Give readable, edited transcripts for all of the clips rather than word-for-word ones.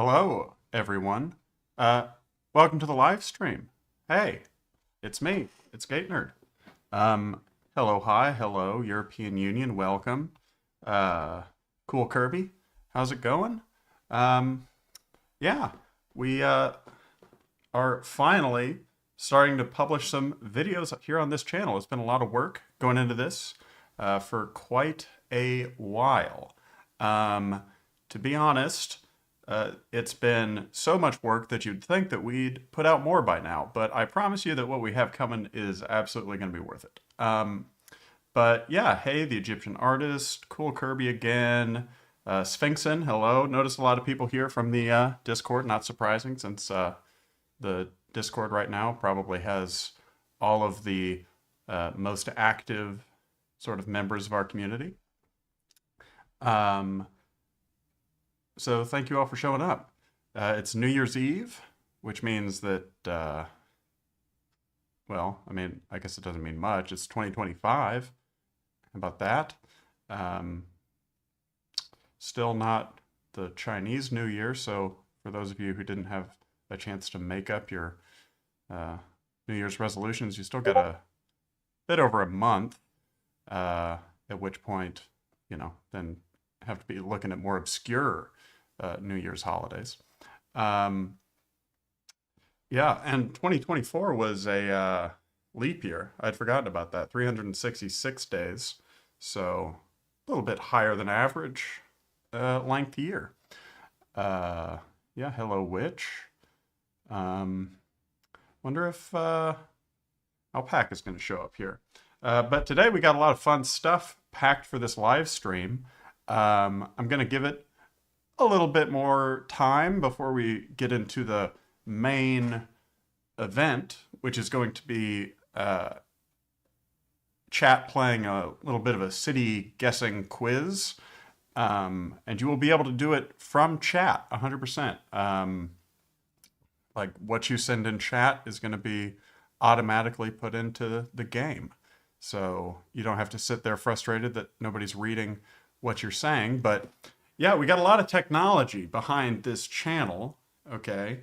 Hello, everyone. Uh, Welcome to the live stream. Hey, it's me. It's GateNerd. Hello, hi, hello, European Union. Welcome. Uh, cool Kirby. How's it going? Um, yeah, we are finally starting to publish some videos here on this channel. It's been a lot of work going into this for quite a while. To be honest, it's been so much work that you'd think that we'd put out more by now, but I promise you that what we have coming is absolutely going to be worth it. But yeah, hey, the Egyptian artist, cool Kirby again, Sphinxin, hello. Notice a lot of people here from the Discord, not surprising since the Discord right now probably has all of the most active sort of members of our community. So thank you all for showing up. It's New Year's Eve, which means that, well, I mean, I guess it doesn't mean much. It's 2025. How about that? Still not the Chinese New Year, so for those of you who didn't have a chance to make up your New Year's resolutions, you still got a bit over a month, at which point, you know, then have to be looking at more obscure New Year's holidays. Yeah, and 2024 was a leap year. I'd forgotten about that. 366 days, so a little bit higher than average length year. Yeah, hello, Witch. Wonder if Alpaca is going to show up here. But today we got a lot of fun stuff packed for this live stream. I'm going to give it a little bit more time before we get into the main event, which is going to be chat playing a little bit of a city guessing quiz. And you will be able to do it from chat 100%. Like what you send in chat is going to be automatically put into the game. So you don't have to sit there frustrated that nobody's reading what you're saying. But yeah, we got a lot of technology behind this channel. Okay.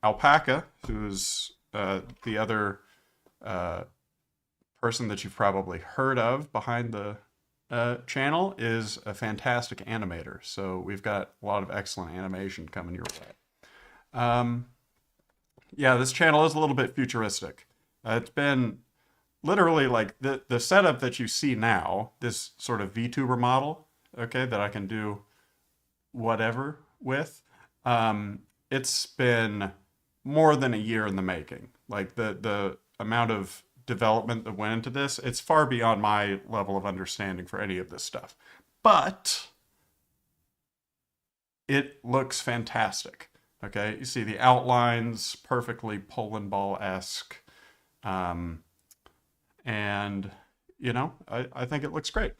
Alpaca, who's the other person that you've probably heard of behind the channel, is a fantastic animator. So we've got a lot of excellent animation coming your way. Yeah, this channel is a little bit futuristic. It's been literally like the setup that you see now, this sort of VTuber model, okay, that I can do whatever with. It's been more than a year in the making. Like the amount of development that went into this, it's far beyond my level of understanding for any of this stuff. But it looks fantastic. Okay, you see the outlines, perfectly Poland ball-esque. And, you know, I think it looks great.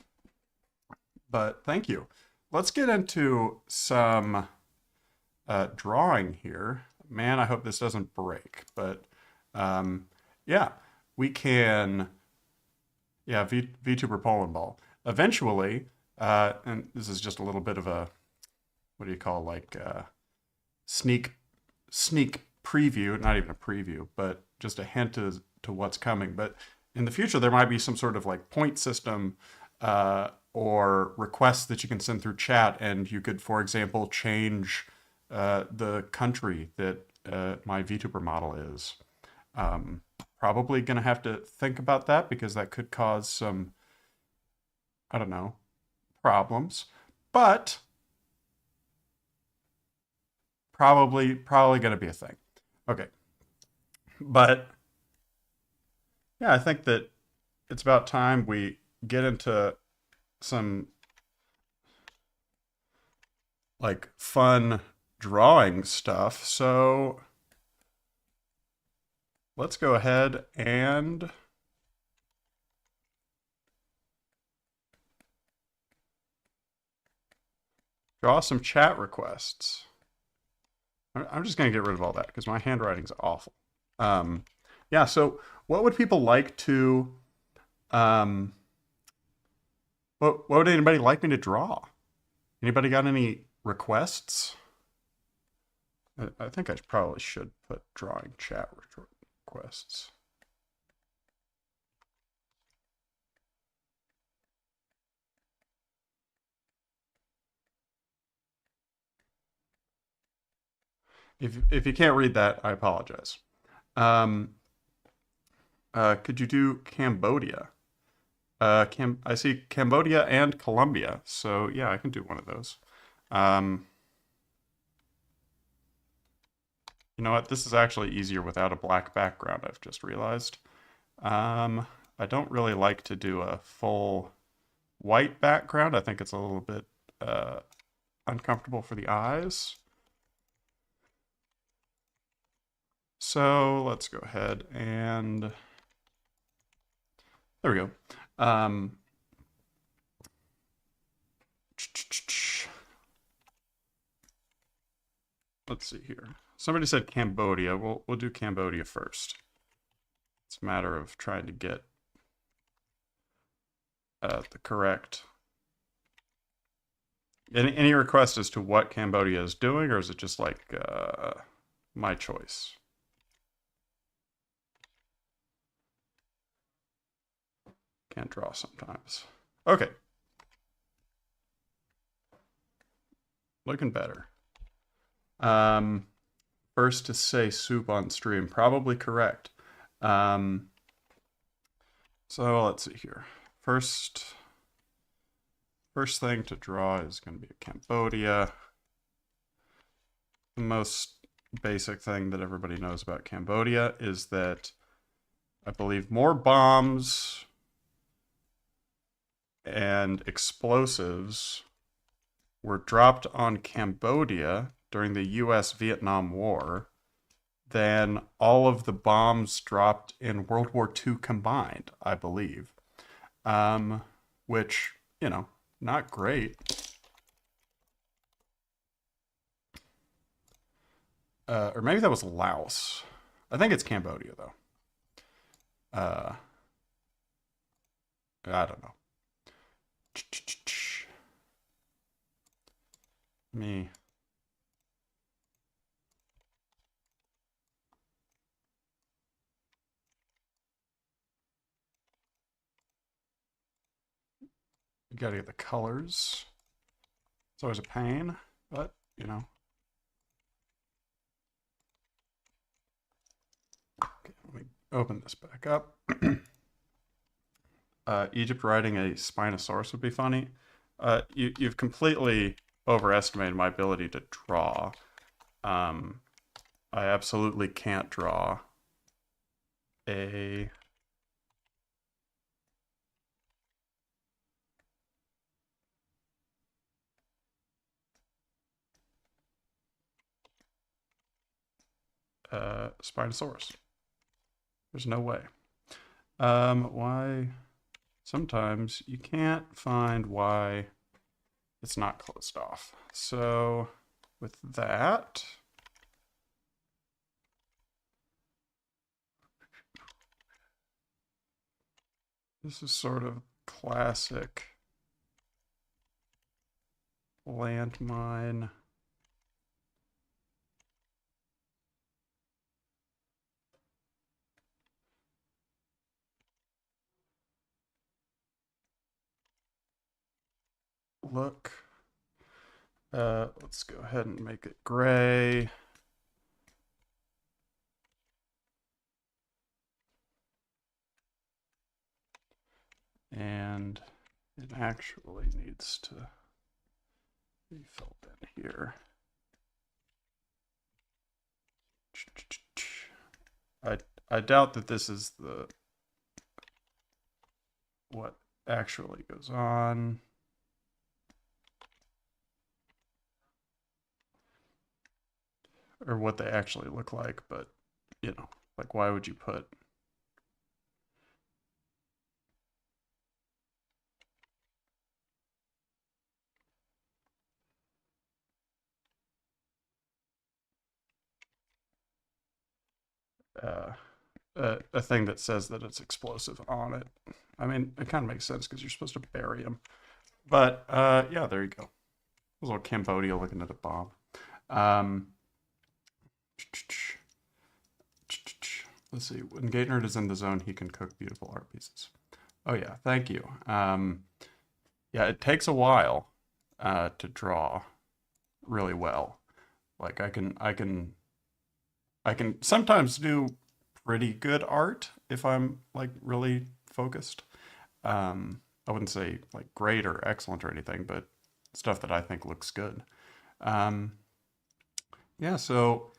But thank you. Let's get into some drawing here. Man, I hope this doesn't break. But, yeah, we can... Yeah, VTuber Poland ball. Eventually, and this is just a little bit of a... What do you call, like... sneak preview, not even a preview, but just a hint to what's coming. But in the future, there might be some sort of like point system or requests that you can send through chat, and you could, for example, change the country that my VTuber model is. Probably going to have to think about that because that could cause some, I don't know, problems. But probably going to be a thing. Okay. But yeah, I think that it's about time we get into some like fun drawing stuff. So let's go ahead and draw some chat requests. I'm just going to get rid of all that because my handwriting's awful. Yeah, so what would people like to... what would anybody like me to draw? Anybody got any requests. I think I probably should put drawing chat requests. If you can't read that, I apologize. Could you do Cambodia? I see Cambodia and Colombia, so yeah, I can do one of those. You know what? This is actually easier without a black background, I've just realized. I don't really like to do a full white background. I think it's a little bit uncomfortable for the eyes. So let's go ahead and there we go. Let's see here. Somebody said Cambodia. We'll do Cambodia first. It's a matter of trying to get the correct. Any request as to what Cambodia is doing, or is it just like my choice? Can't draw sometimes. Okay. Looking better. First to say soup on stream. Probably correct. So let's see here. First thing to draw is going to be Cambodia. The most basic thing that everybody knows about Cambodia is that I believe more bombs and explosives were dropped on Cambodia during the US-Vietnam War than all of the bombs dropped in World War II combined, I believe. Which, you know, not great. Or maybe that was Laos. I think it's Cambodia, though. I don't know. Me. You gotta get the colors. It's always a pain, but, you know. Okay, let me open this back up. Egypt riding a Spinosaurus would be funny. You've completely overestimated my ability to draw. I absolutely can't draw a Spinosaurus. There's no way. Why? Sometimes you can't find why it's not closed off. So with that, this is sort of classic landmine. Look. Let's go ahead and make it gray. And it actually needs to be filled in here. I doubt that this is what actually goes on. Or what they actually look like, but, you know, like, why would you put a thing that says that it's explosive on it? I mean, it kind of makes sense because you're supposed to bury them. But, yeah, there you go. was all Cambodia looking at a bomb. Um, let's see. When GateNerd is in the zone, he can cook beautiful art pieces. Oh yeah, thank you. Yeah, it takes a while to draw really well. Like I can sometimes do pretty good art if I'm like really focused. I wouldn't say like great or excellent or anything, but stuff that I think looks good. Yeah, so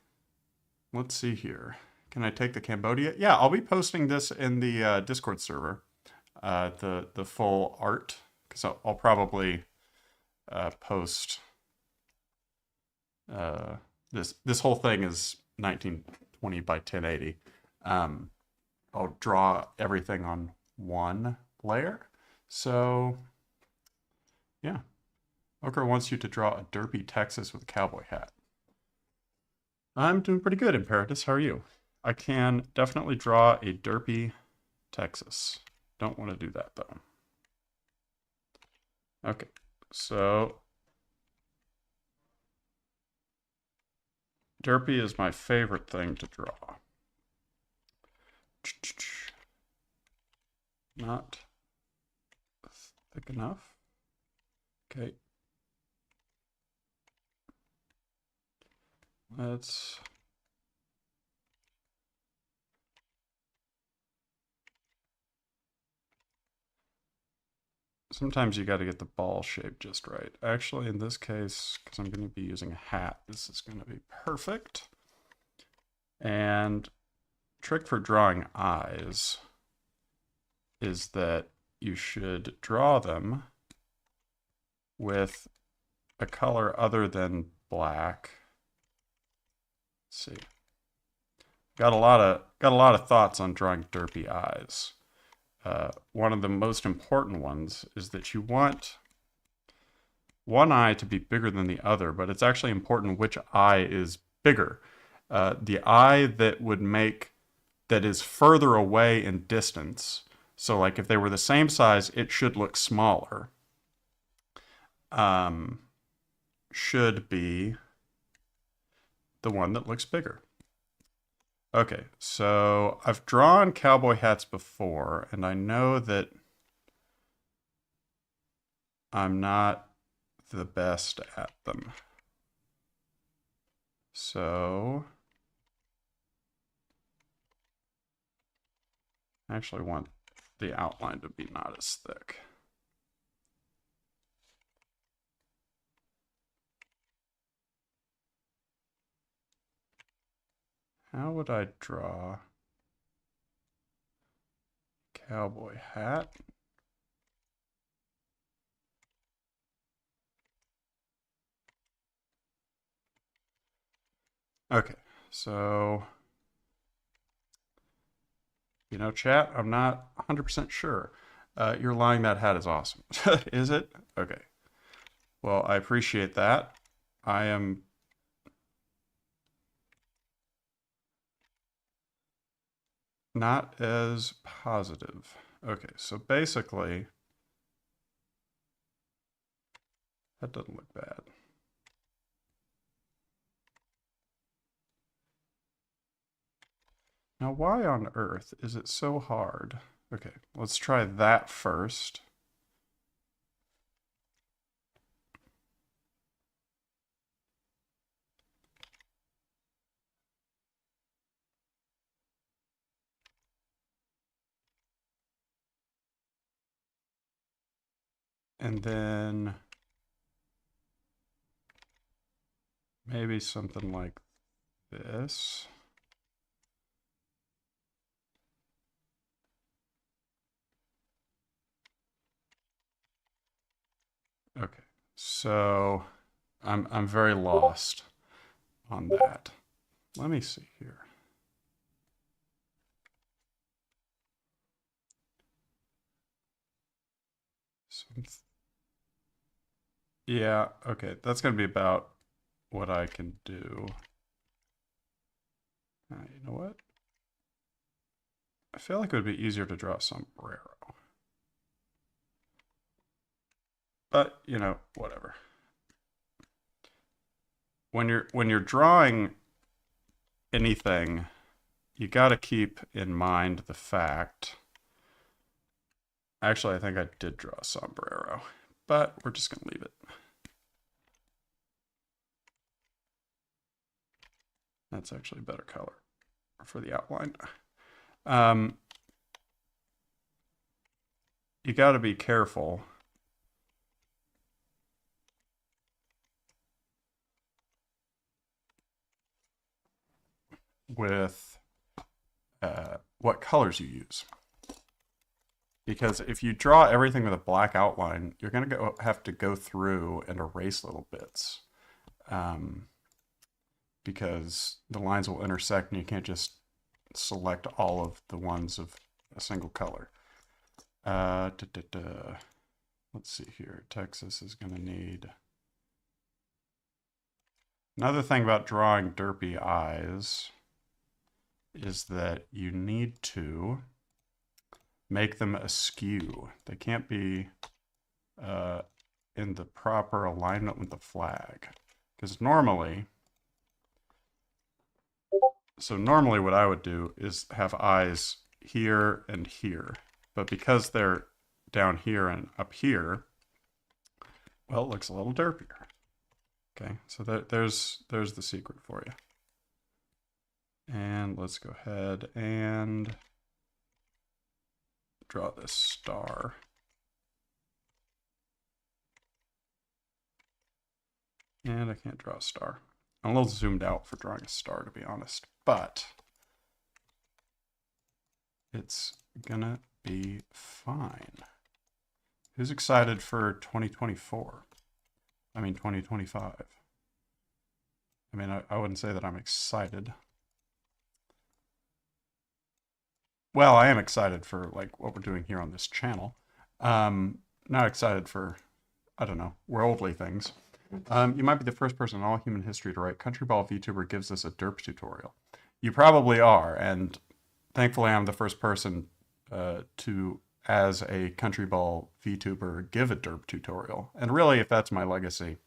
let's see here. Can I take the Cambodia? Yeah, I'll be posting this in the Discord server, the full art, because I'll probably post this whole thing is 1920 by 1080. I'll draw everything on one layer. So yeah, Okra wants you to draw a derpy Texas with a cowboy hat. I'm doing pretty good, Imperatus. How are you? I can definitely draw a derpy Texas. Don't want to do that though. Okay, so derpy is my favorite thing to draw. Not thick enough. Okay. Let's sometimes you got to get the ball shape just right. Actually, in this case, because I'm going to be using a hat, this is going to be perfect. And trick for drawing eyes is that you should draw them with a color other than black. Let's see. Got a lot of thoughts on drawing derpy eyes. One of the most important ones is that you want one eye to be bigger than the other, but it's actually important which eye is bigger. The eye that is further away in distance. So like if they were the same size, it should look smaller. Should be the one that looks bigger. Okay, so I've drawn cowboy hats before, and I know that I'm not the best at them. So I actually want the outline to be not as thick. How would I draw cowboy hat? Okay, so, you know, chat, I'm not 100% sure. You're lying, that hat is awesome. Is it? Okay. Well, I appreciate that. I am not as positive. Okay, so basically, that doesn't look bad. Now, why on earth is it so hard? Okay, let's try that first. And then maybe something like this. Okay, so I'm very lost on that. Let me see here. Yeah, okay, that's gonna be about what I can do. You know what? I feel like it would be easier to draw a sombrero. But, you know, whatever. when you're drawing anything, you got to keep in mind the fact. Actually, I think I did draw a sombrero, but we're just gonna leave it. That's actually a better color for the outline. You got to be careful with what colors you use. Because if you draw everything with a black outline, you're going to have to go through and erase little bits. Because the lines will intersect and you can't just select all of the ones of a single color. Let's see here. Texas is going to need... Another thing about drawing derpy eyes is that you need to make them askew. They can't be in the proper alignment with the flag. Because normally what I would do is have eyes here and here. But because they're down here and up here, well, it looks a little derpier. Okay, so there's the secret for you. And let's go ahead and draw this star. And I can't draw a star. I'm a little zoomed out for drawing a star, to be honest, but it's gonna be fine. Who's excited for 2024? I mean, 2025. I mean, I wouldn't say that I'm excited. Well, I am excited for like what we're doing here on this channel. Not excited for, I don't know, worldly things. You might be the first person in all human history to write Countryball VTuber gives us a derp tutorial. You probably are, and thankfully I'm the first person to, as a Countryball VTuber, give a derp tutorial. And really, if that's my legacy,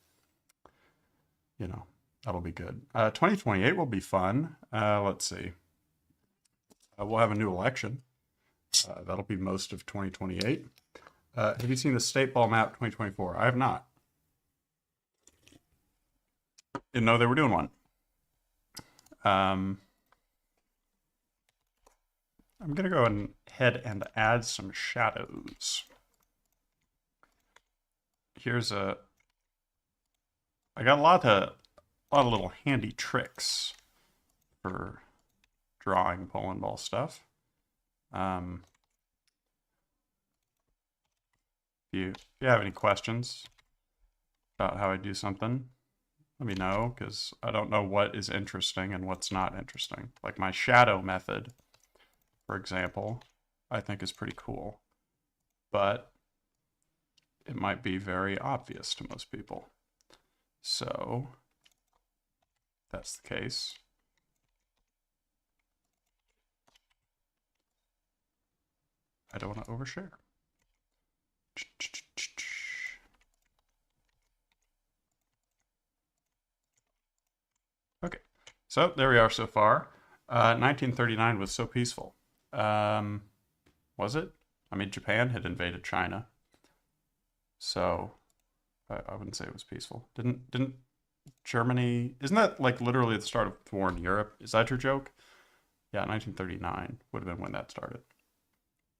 you know, that'll be good. 2028 will be fun. Let's see. We'll have a new election. That'll be most of 2028. Have you seen the State Ball Map 2024? I have not. Didn't know they were doing one. I'm going to go ahead and add some shadows. Here's I got a lot of little handy tricks for drawing bowling ball stuff. If you have any questions about how I do something, let me know, because I don't know what is interesting and what's not interesting. Like my shadow method, for example, I think is pretty cool, but it might be very obvious to most people. So, if that's the case, I don't want to overshare. Okay, so there we are so far. 1939 was so peaceful. Was it? I mean, Japan had invaded China, so I wouldn't say it was peaceful. Didn't Germany? Isn't that like literally the start of the war in Europe? Is that your joke? Yeah, 1939 would have been when that started.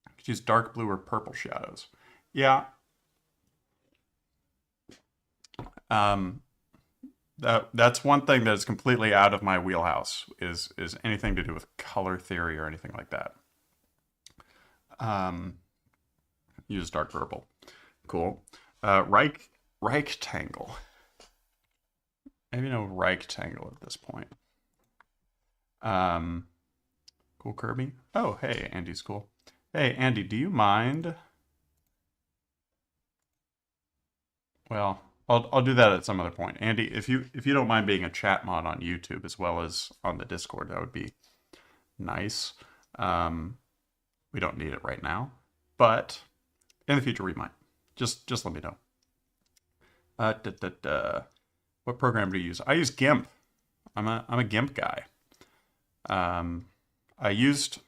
You could use dark blue or purple shadows. Yeah. That's one thing that is completely out of my wheelhouse, is anything to do with color theory or anything like that. Use dark purple. Cool. Rectangle. Maybe no rectangle at this point. Cool, Kirby. Oh, hey, Andy's cool. Hey, Andy, do you mind? Well, I'll do that at some other point. Andy, if you don't mind being a chat mod on YouTube as well as on the Discord, that would be nice. We don't need it right now, but in the future we might. Just let me know. what program do you use? I use GIMP. I'm a GIMP guy. I used,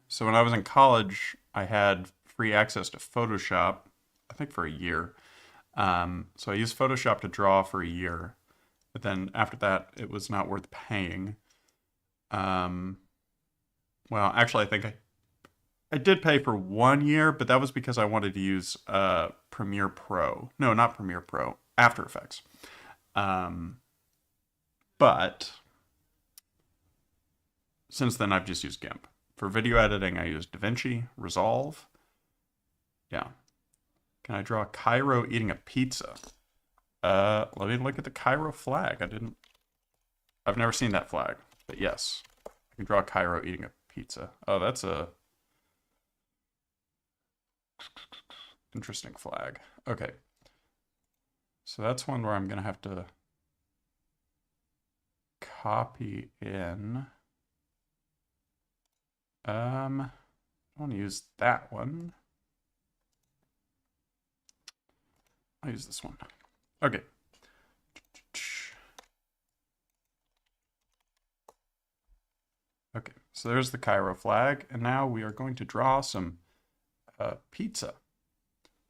so when I was in college, I had free access to Photoshop, I think for a year. So I used Photoshop to draw for a year, but then after that, it was not worth paying. Well, actually, I think I did pay for 1 year, but that was because I wanted to use Premiere Pro. No, not Premiere Pro, After Effects. But since then, I've just used GIMP. For video editing, I use DaVinci, Resolve. Yeah. Can I draw Cairo eating a pizza? Let me look at the Cairo flag. I've never seen that flag, but yes. I can draw Cairo eating a pizza. Oh, that's a interesting flag. Okay. So that's one where I'm going to have to copy in. I want to use that one. I'll use this one. Okay. Okay, so there's the Cairo flag, and now we are going to draw some pizza.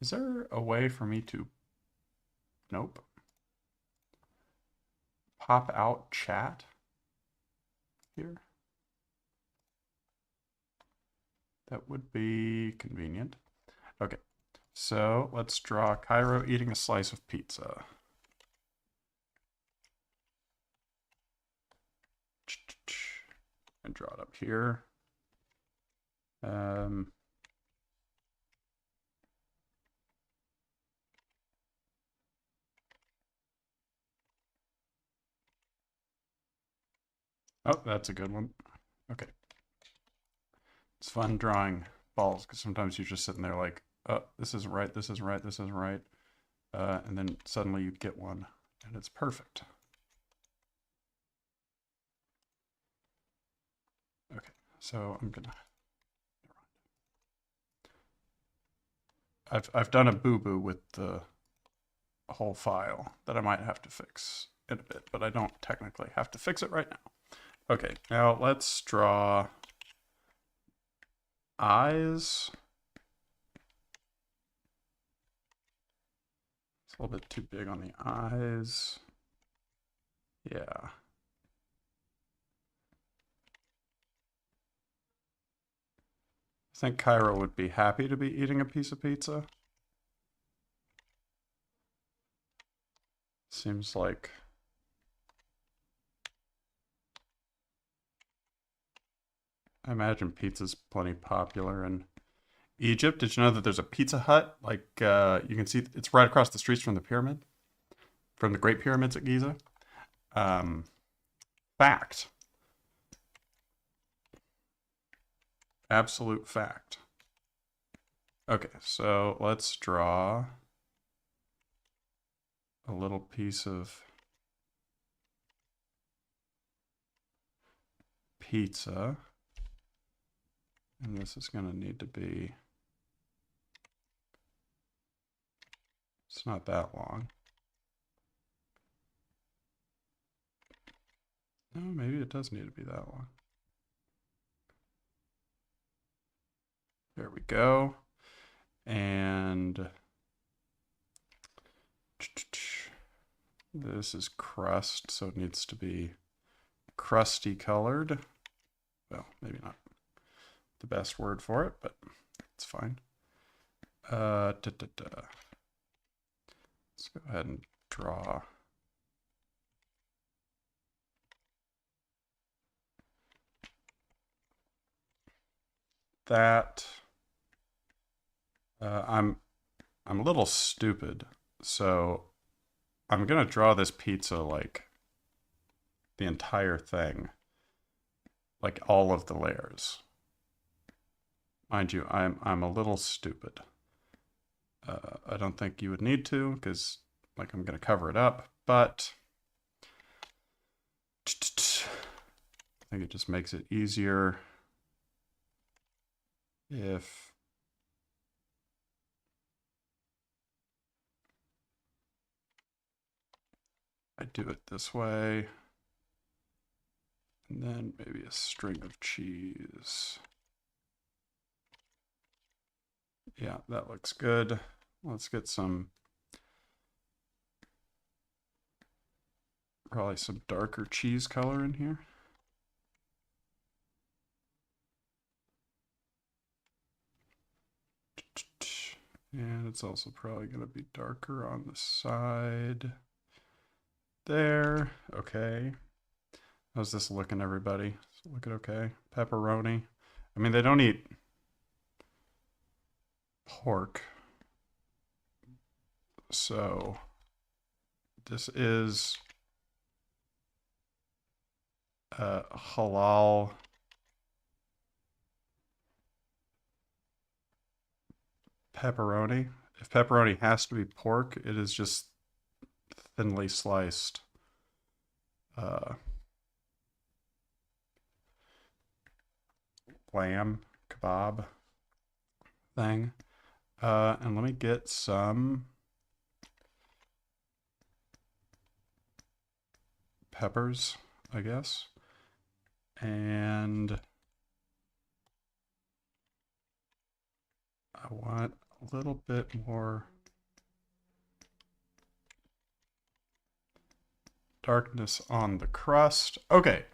Is there a way for me to... Nope. Pop out chat here? That would be convenient. Okay, so let's draw Cairo eating a slice of pizza. And draw it up here. Oh, that's a good one. Okay. It's fun drawing balls because sometimes you're just sitting there like, oh, this isn't right, this isn't right, this isn't right. And then suddenly you get one and it's perfect. Okay, so I'm gonna... I've done a boo-boo with the whole file that I might have to fix in a bit, but I don't technically have to fix it right now. Okay, now let's draw eyes. It's a little bit too big on the eyes. Yeah. I think Cairo would be happy to be eating a piece of pizza. Seems like... I imagine pizza's plenty popular in Egypt. Did you know that there's a Pizza Hut? Like, you can see it's right across the streets from the pyramid, from the Great Pyramids at Giza. Fact. Absolute fact. Okay, so let's draw a little piece of pizza. And this is going to need to be... It's not that long. No, maybe it does need to be that long. There we go. And this is crust, so it needs to be crusty colored. Well, maybe not the best word for it, but it's fine. Let's go ahead and draw that. I'm a little stupid, so I'm gonna draw this pizza like the entire thing, like all of the layers. Mind you, I'm a little stupid. I don't think you would need to, because like I'm gonna cover it up, but I think it just makes it easier if I do it this way. And then maybe a string of cheese. Yeah, that looks good. Let's get some, probably some darker cheese color in here. And it's also probably going to be darker on the side there. Okay. How's this looking, everybody? Is it looking okay? Pepperoni. I mean, they don't eat pork. So this is halal pepperoni. If pepperoni has to be pork, it is just thinly sliced lamb kebab thing. And let me get some peppers, I guess. And I want a little bit more darkness on the crust. Okay,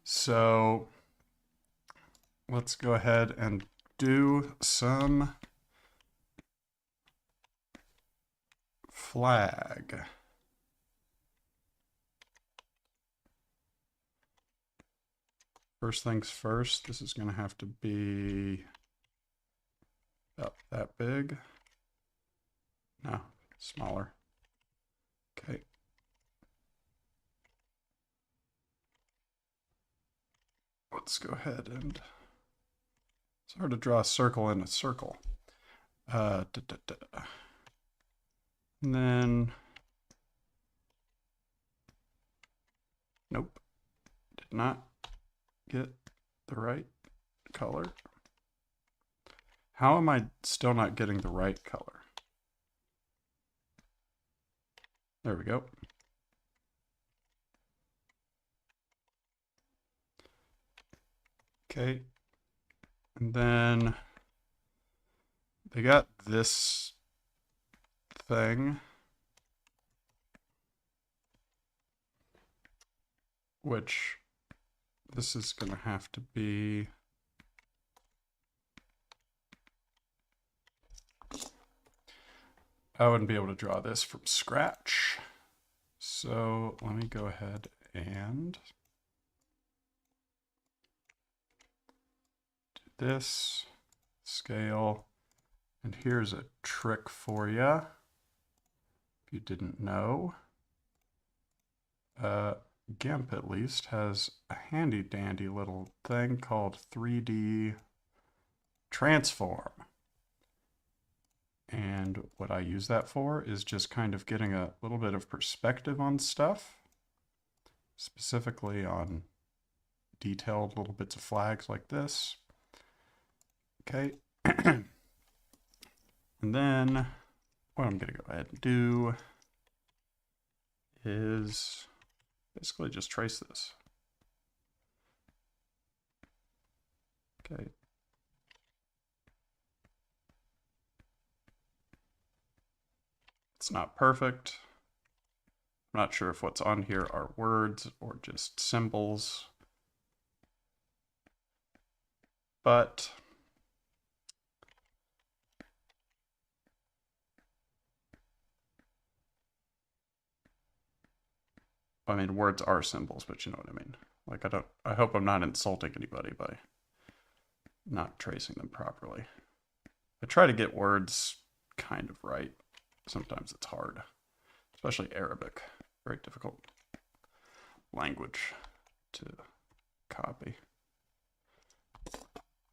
so let's go ahead and do some flag. First things first, this is going to have to be about that big. No, smaller. Okay. Let's go ahead and, it's hard to draw a circle in a circle. And then, nope, did not get the right color. How am I still not getting the right color? There we go. Okay. And then they got this thing, which this is going to have to be I wouldn't be able to draw this from scratch. So let me go ahead and do this, scale, and here's a trick for you. If you didn't know, GIMP at least has a handy dandy little thing called 3D transform. And what I use that for is just kind of getting a little bit of perspective on stuff, specifically on detailed little bits of flags like this. Okay. And then what I'm going to go ahead and do is basically just trace this. Okay. It's not perfect. I'm not sure if what's on here are words or just symbols. But I mean, words are symbols, but you know what I mean. Like, I hope I'm not insulting anybody by not tracing them properly. I try to get words kind of right. Sometimes it's hard, especially Arabic. Very difficult language to copy.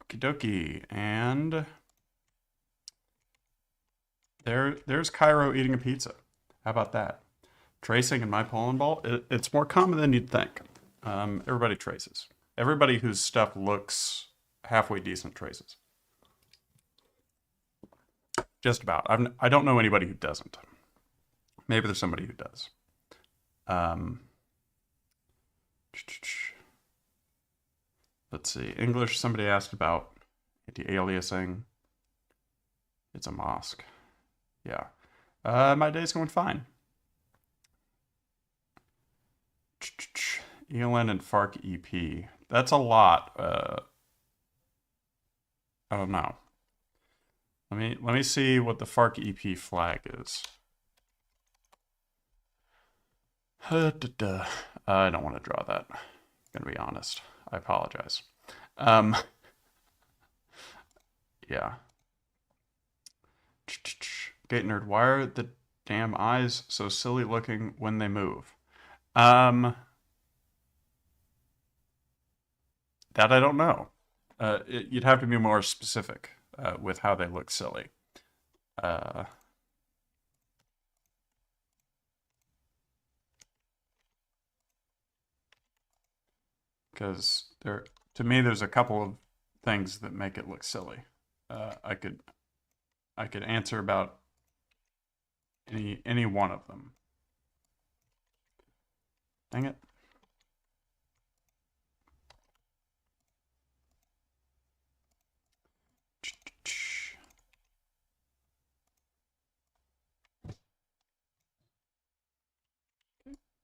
Okie dokie. And there's Cairo eating a pizza. How about that? Tracing in my pollen ball, it's more common than you'd think. Everybody traces. Everybody whose stuff looks halfway decent traces. Just about. I don't know anybody who doesn't. Maybe there's somebody who does. Um, let's see. English, somebody asked about anti-aliasing. It's a mosque. Yeah. My day's going fine. ELN and FARC EP. That's a lot. I don't know. Let me see what the FARC EP flag is. I don't want to draw that. I'm gonna be honest. I apologize. Yeah. GateNerd, why are the damn eyes so silly looking when they move? That I don't know. You'd have to be more specific with how they look silly. Because to me, there's a couple of things that make it look silly. I could answer about any one of them. Dang it.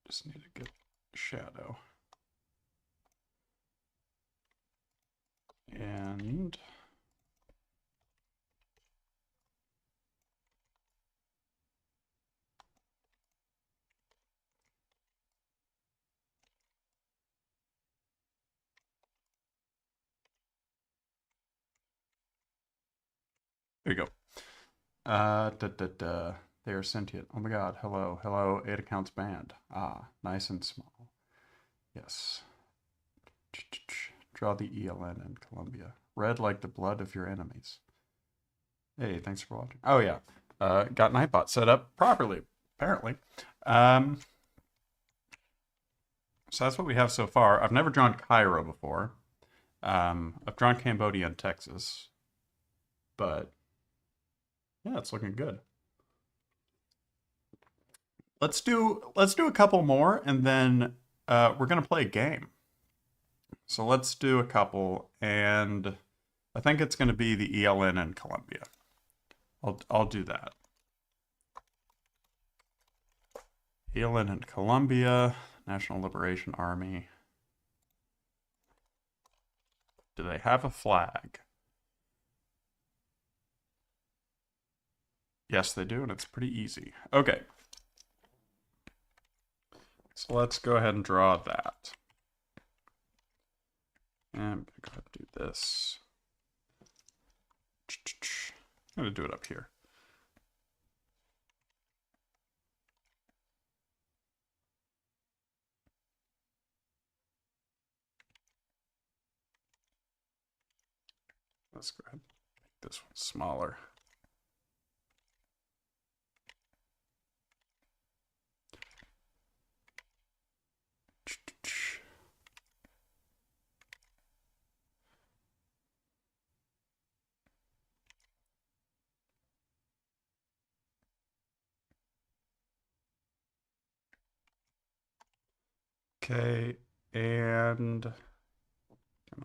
Just need a good shadow. And there you go. They are sentient. Oh my god. Hello. Hello. 8 accounts banned. Ah, nice and small. Yes. Draw the ELN in Colombia. Red like the blood of your enemies. Hey, thanks for watching. Oh yeah. Got Nightbot set up properly, apparently. So that's what we have so far. I've never drawn Cairo before. I've drawn Cambodia and Texas. But yeah, it's looking good. Let's do a couple more, and then we're gonna play a game. So let's do a couple, and I think it's gonna be the ELN in Colombia. I'll do that. ELN in Colombia, National Liberation Army. Do they have a flag? Yes, they do, and it's pretty easy. Okay. So let's go ahead and draw that. And I'm gonna go ahead and do this. I'm gonna do it up here. Let's go ahead and make this one smaller. Okay, and I'm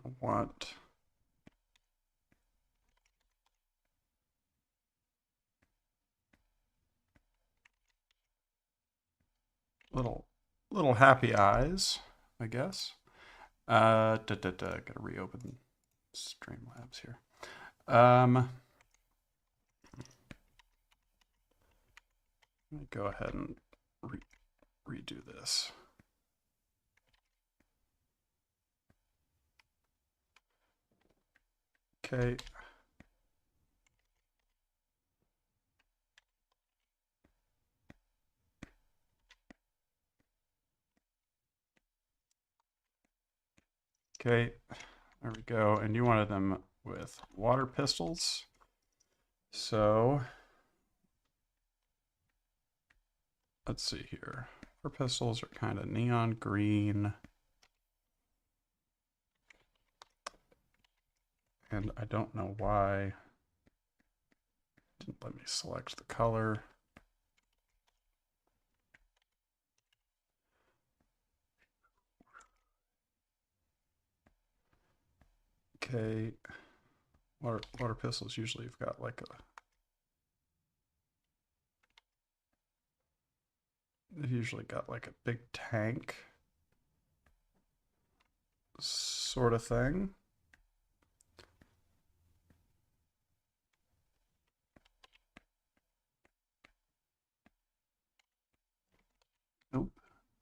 gonna want little happy eyes, I guess. Gotta reopen Streamlabs here. Let me go ahead and redo this. Okay. Okay, there we go. And you wanted them with water pistols. So let's see here. Water pistols are kind of neon green. And I don't know why it didn't let me select the color. Okay. Water pistols usually have got like they've usually got like a big tank sort of thing. Nope,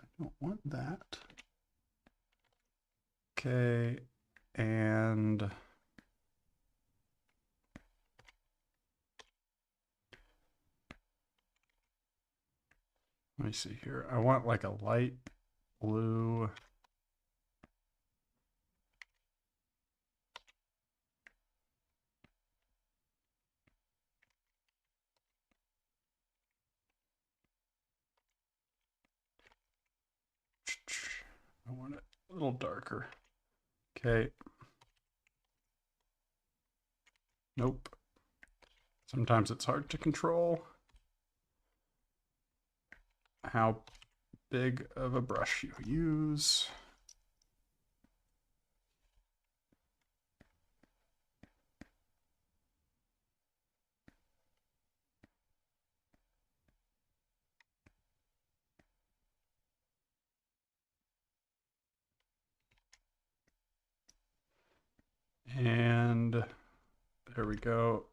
I don't want that. Okay, and let me see here. I want like a light blue. I want it a little darker. Okay. Nope. Sometimes it's hard to control how big of a brush you use. And there we go.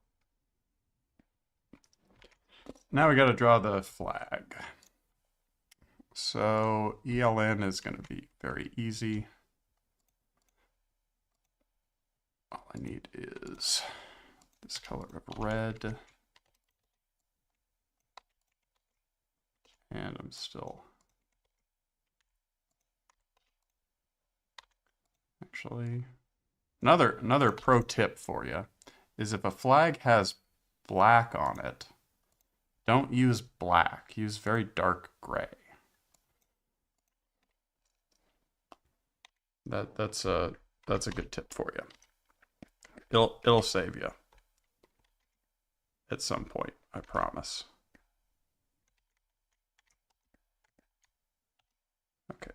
Now we got to draw the flag. So ELN is going to be very easy. All I need is this color of red. And I'm still actually another pro tip for you is if a flag has black on it, don't use black. Use very dark gray. That's a good tip for you. It'll save you at some point, I promise. Okay.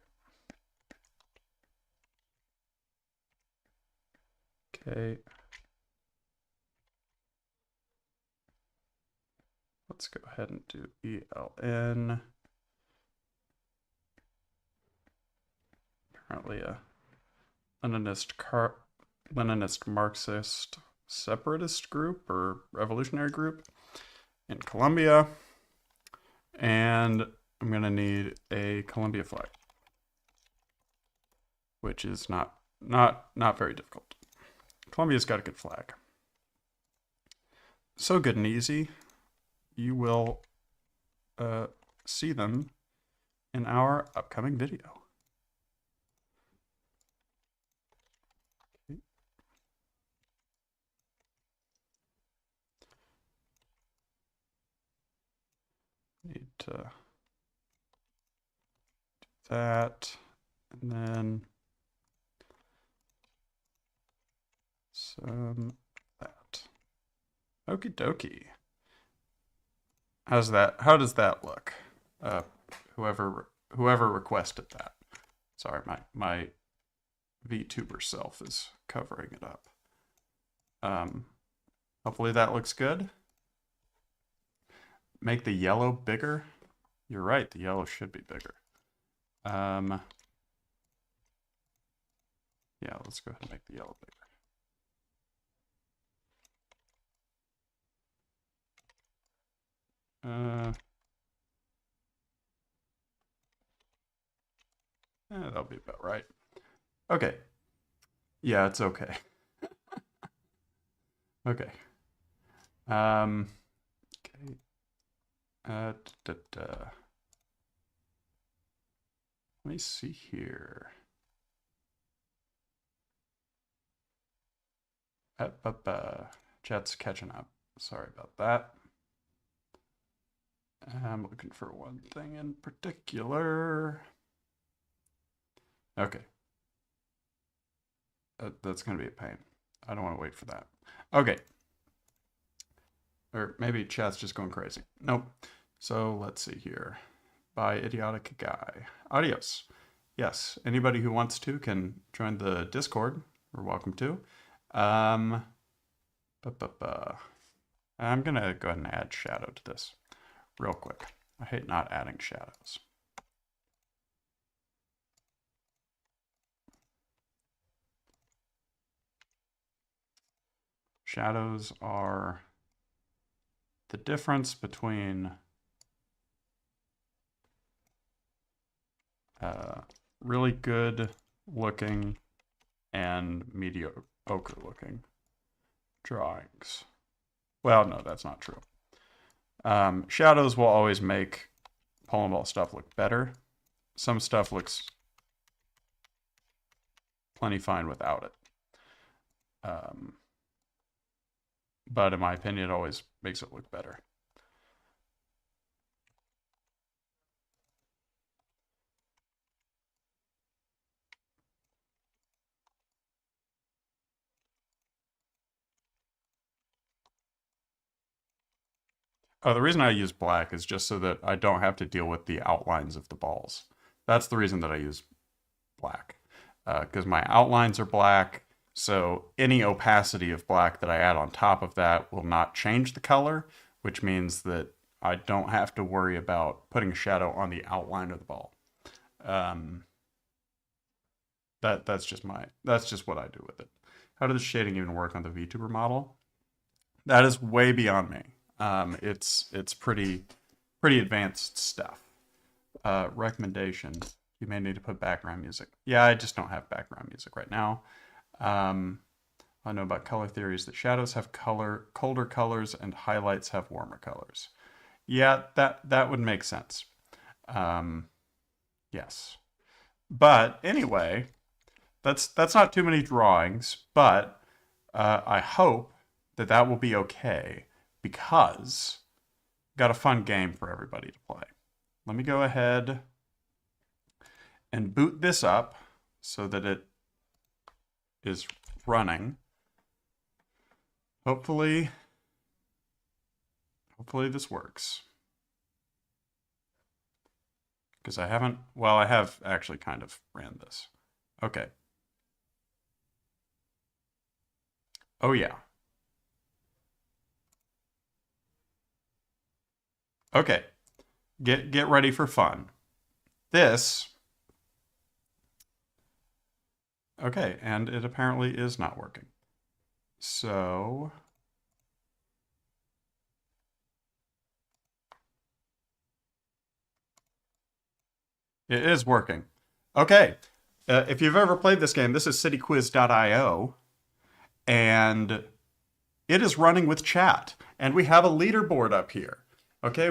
Okay. Let's go ahead and do ELN. Apparently a Leninist Marxist separatist group or revolutionary group in Colombia. And I'm going to need a Colombia flag, which is not very difficult. Colombia's got a good flag. So good and easy. You will see them in our upcoming video. Okay. Need to do that, and then some that. Okie dokie. How does that look? Whoever requested that. Sorry, my VTuber self is covering it up. Hopefully that looks good. Make the yellow bigger. You're right, the yellow should be bigger. Yeah, let's go ahead and make the yellow bigger. That'll be about right. Okay. Yeah, it's okay. Okay. Okay. Let me see here. Chat's catching up. Sorry about that. I'm looking for one thing in particular. Okay. That's going to be a pain. I don't want to wait for that. Okay. Or maybe chat's just going crazy. Nope. So let's see here. Bye, idiotic guy. Adios. Yes, anybody who wants to can join the Discord. We're welcome to. I'm gonna go ahead and add shadow to this real quick. I hate not adding shadows. Shadows are the difference between really good looking and mediocre looking drawings. Well, no, that's not true. Shadows will always make pollen ball stuff look better. Some stuff looks plenty fine without it. But in my opinion, it always makes it look better. Oh, the reason I use black is just so that I don't have to deal with the outlines of the balls. That's the reason that I use black. Because my outlines are black, so any opacity of black that I add on top of that will not change the color, which means that I don't have to worry about putting a shadow on the outline of the ball. That's just what I do with it. How does shading even work on the VTuber model? That is way beyond me. It's pretty advanced stuff. Recommendation: you may need to put background music. Yeah, I just don't have background music right now. I know about color theories that shadows have colder colors and highlights have warmer colors. Yeah, that would make sense. Yes, but anyway, that's not too many drawings, but I hope that will be okay because I've got a fun game for everybody to play. Let me go ahead and boot this up so that it is running. Hopefully this works. Because I have actually kind of ran this. Okay. Oh yeah. Okay. Get ready for fun. This. Okay, and it apparently is not working. So it is working. Okay. If you've ever played this game, this is cityquiz.io, and it is running with chat, and we have a leaderboard up here. Okay,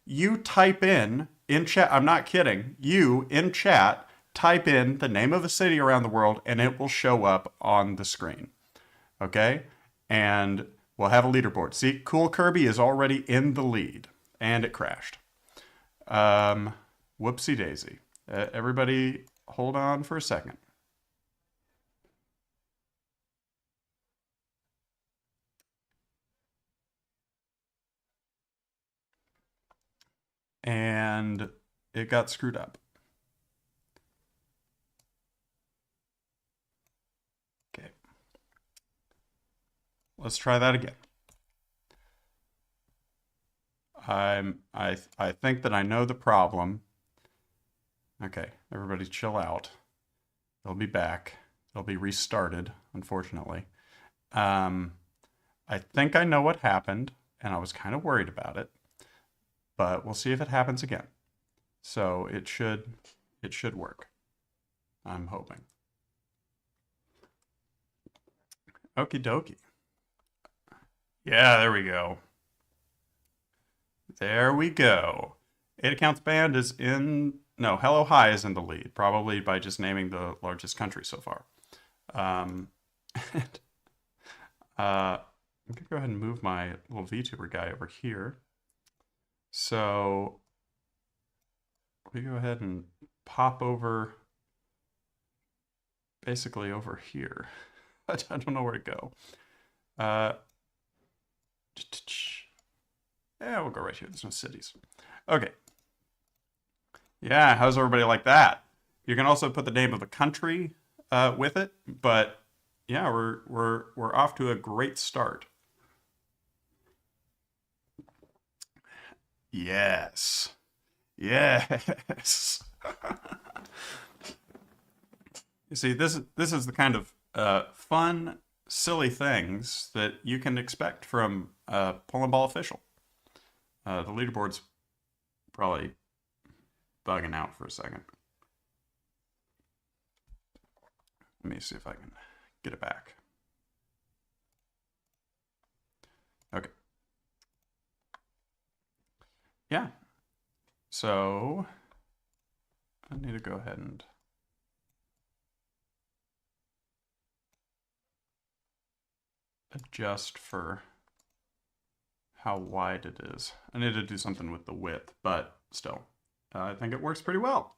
you type in chat. I'm not kidding. You in chat type in the name of a city around the world, and it will show up on the screen. Okay, and we'll have a leaderboard. See, Cool Kirby is already in the lead, and it crashed. Whoopsie daisy. Everybody, hold on for a second. And it got screwed up. Okay. Let's try that again. I think that I know the problem. Okay, everybody chill out. They'll be back. They'll be restarted, unfortunately. I think I know what happened, and I was kind of worried about it. But we'll see if it happens again. So it should work. I'm hoping. Okie dokie. Yeah, there we go. There we go. 8 Accounts Band is in... No, Hello High is in the lead, probably by just naming the largest country so far. I'm going to go ahead and move my little VTuber guy over here. So we go ahead and pop over, basically over here. I don't know where to go. Yeah, we'll go right here. There's no cities. Okay. Yeah, how's everybody like that? You can also put the name of a country with it, but Yeah, we're off to a great start. Yes. Yes. You see, this is the kind of fun, silly things that you can expect from Pulling Ball Official. The leaderboard's probably bugging out for a second. Let me see if I can get it back. Okay. Yeah. So I need to go ahead and adjust for how wide it is. I need to do something with the width, but still, I think it works pretty well.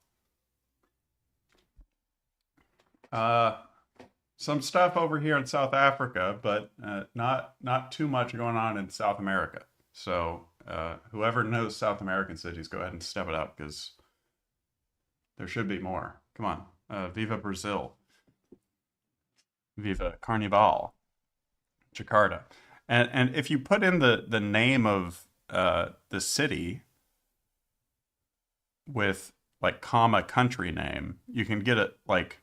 Some stuff over here in South Africa, but not too much going on in South America. So whoever knows South American cities, go ahead and step it up because there should be more. Come on, Viva Brazil, Viva Carnival, Jakarta, and if you put in the name of the city with like comma country name, you can get it like,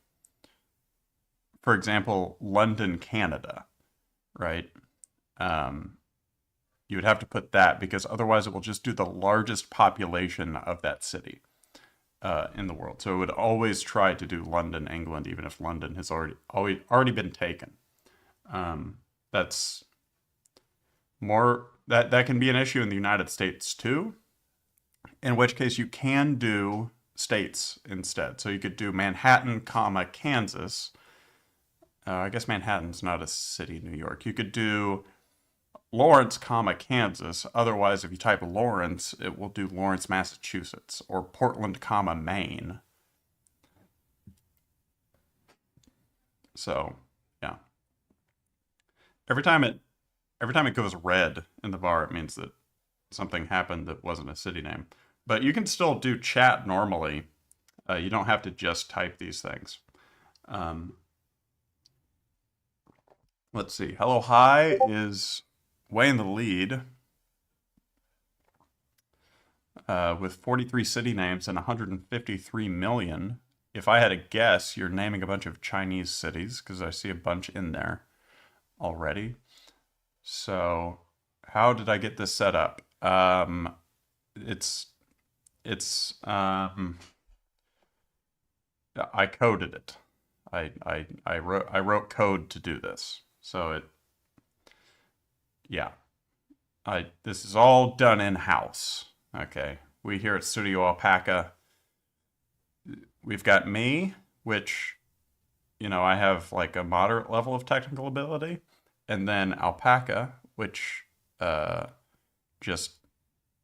for example, London, Canada, right? You would have to put that because otherwise it will just do the largest population of that city in the world. So it would always try to do London, England, even if London has already been taken. That's more that can be an issue in the United States too. In which case you can do states instead. So you could do Manhattan, comma Kansas. I guess Manhattan's not a city, New York. You could do Lawrence, comma Kansas. Otherwise, if you type Lawrence, it will do Lawrence, Massachusetts, or Portland, comma Maine. So, yeah. Every time it goes red in the bar, it means that something happened that wasn't a city name. But you can still do chat normally. You don't have to just type these things. Let's see. Hello Hi is way in the lead with 43 city names and 153 million. If I had a guess, you're naming a bunch of Chinese cities because I see a bunch in there already. So how did I get this set up? It's I coded it. I wrote code to do this. So yeah. This is all done in-house. Okay. We here at Studio Alpaca, we've got me, which, I have like a moderate level of technical ability, and then Alpaca, which just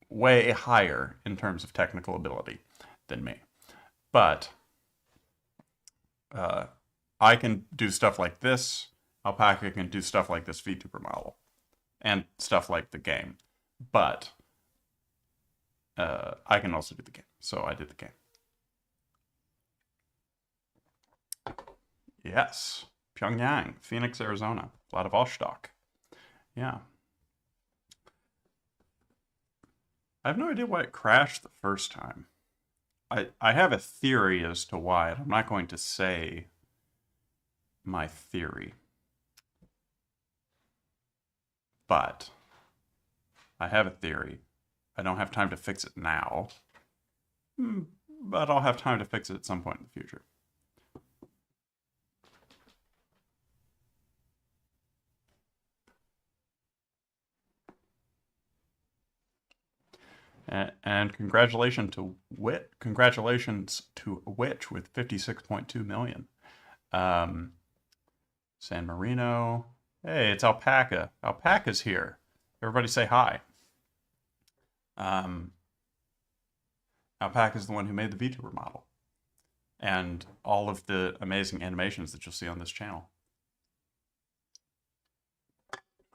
way higher in terms of technical ability than me. But I can do stuff like this. Alpaca can do stuff like this VTuber model and stuff like the game. But I can also do the game. So I did the game. Yes. Pyongyang, Phoenix, Arizona. Vladivostok. Yeah. I have no idea why it crashed the first time. I have a theory as to why. I'm not going to say my theory. But I have a theory. I don't have time to fix it now. But I'll have time to fix it at some point in the future. And congratulations to Witch with 56.2 million. San Marino. Hey, it's Alpaca. Alpaca's here. Everybody say hi. Alpaca's the one who made the VTuber model. And all of the amazing animations that you'll see on this channel.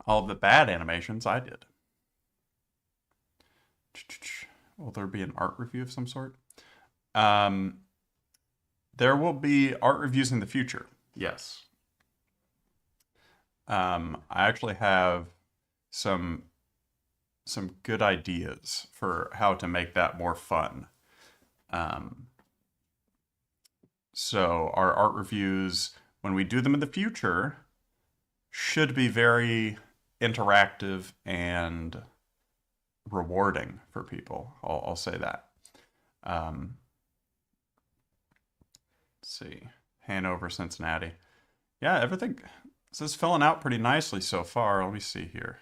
All of the bad animations I did. Will there be an art review of some sort? There will be art reviews in the future. Yes. I actually have some good ideas for how to make that more fun. Um, so our art reviews, when we do them in the future, should be very interactive and rewarding for people. I'll say that. Um, let's see, Hanover, Cincinnati. Yeah, everything. This is filling out pretty nicely so far. Let me see here.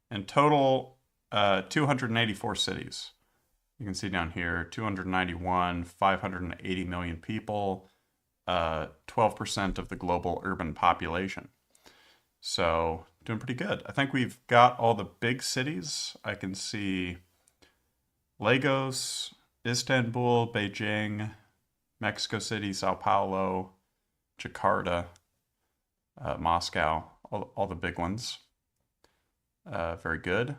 In total, 284 cities. You can see down here, 291, 580 million people, 12% of the global urban population. So doing pretty good. I think we've got all the big cities. I can see Lagos, Istanbul, Beijing, Mexico City, Sao Paulo, Jakarta, Moscow, all the big ones. Very good.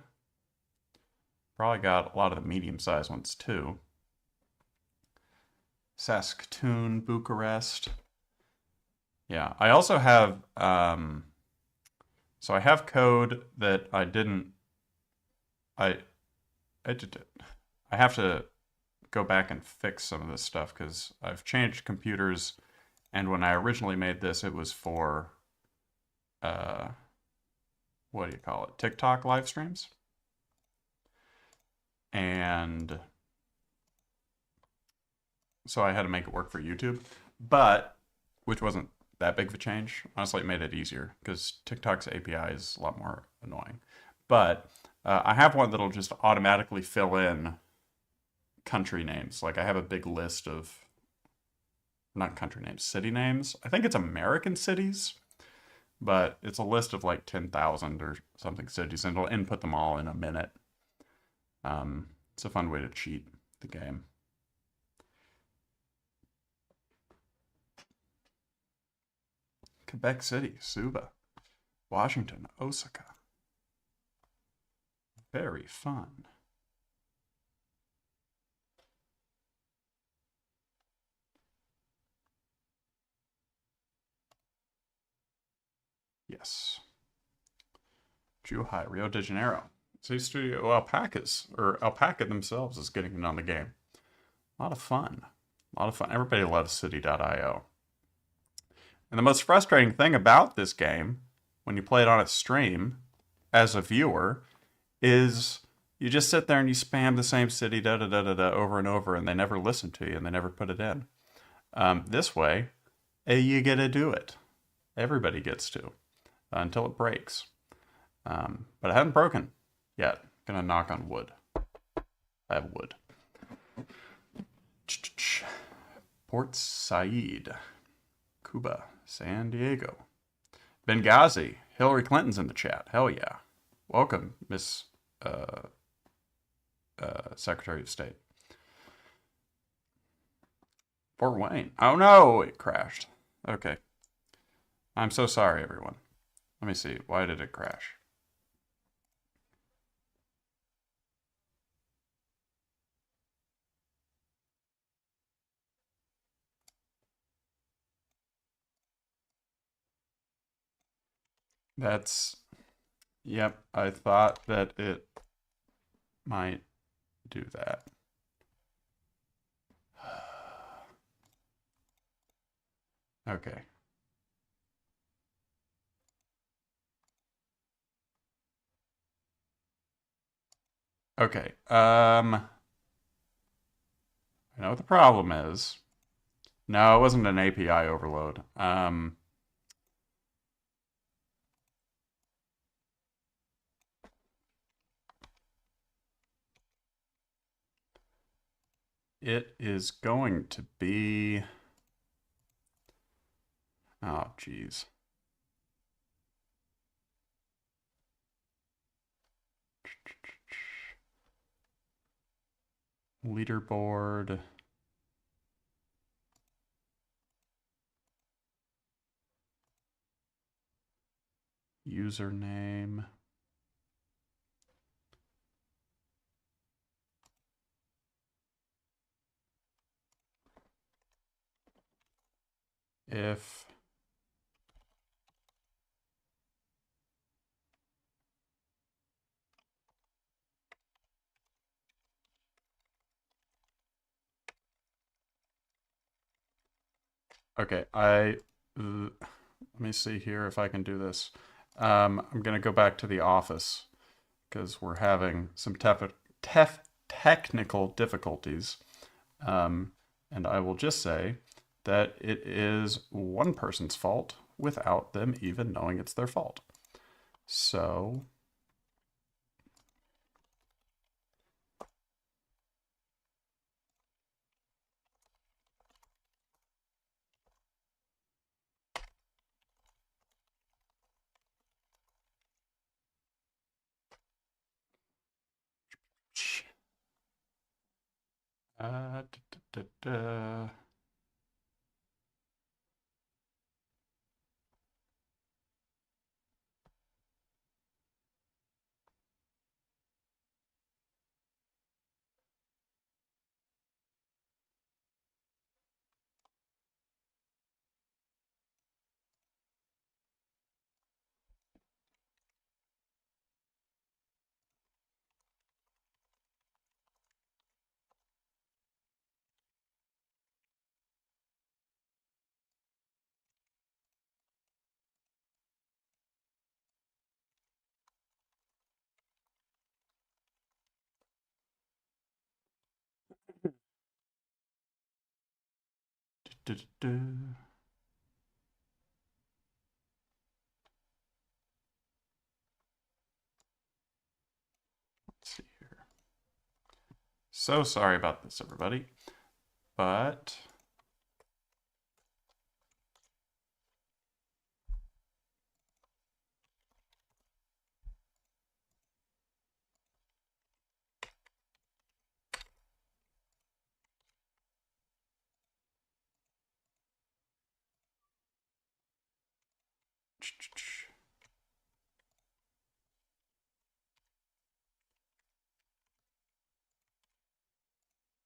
Probably got a lot of the medium-sized ones too. Saskatoon, Bucharest. Yeah, I also have so I have code that I didn't I did it. I have to go back and fix some of this stuff because I've changed computers, and when I originally made this, it was for what do you call it? TikTok live streams. And so I had to make it work for YouTube, but which wasn't that big of a change. Honestly, it made it easier because TikTok's API is a lot more annoying. But I have one that'll just automatically fill in country names. Like I have a big list of not country names, city names. I think it's American cities, but it's a list of like 10,000 or something cities, and it'll input them all in a minute. It's a fun way to cheat the game. Quebec City, Suba, Washington, Osaka. Very fun. Yes. Zhuhai, Rio de Janeiro. See, Studio Alpacas, or Alpaca themselves, is getting in on the game. A lot of fun. A lot of fun. Everybody loves City.io. And the most frustrating thing about this game, when you play it on a stream, as a viewer, is you just sit there and you spam the same city over and over, and they never listen to you and they never put it in. This way, you get to do it. Everybody gets to until it breaks. But it hasn't broken yet. Gonna knock on wood. I have wood. Port Said, Cuba, San Diego, Benghazi. Hillary Clinton's in the chat. Hell yeah. Welcome, Miss Secretary of State. Fort Wayne. Oh no, it crashed. Okay. I'm so sorry, everyone. Let me see. Why did it crash? That's, yep, I thought that it might do that. Okay. Okay. I know what the problem is. No, it wasn't an API overload. It is going to be... Oh, geez. Leaderboard. Username. If Okay, let me see here if I can do this. I'm gonna go back to the office because we're having some technical difficulties. Um, and I will just say that it is one person's fault without them even knowing it's their fault. So, uh, da, da, da. Da, da, da. Let's see here. So sorry about this, everybody, but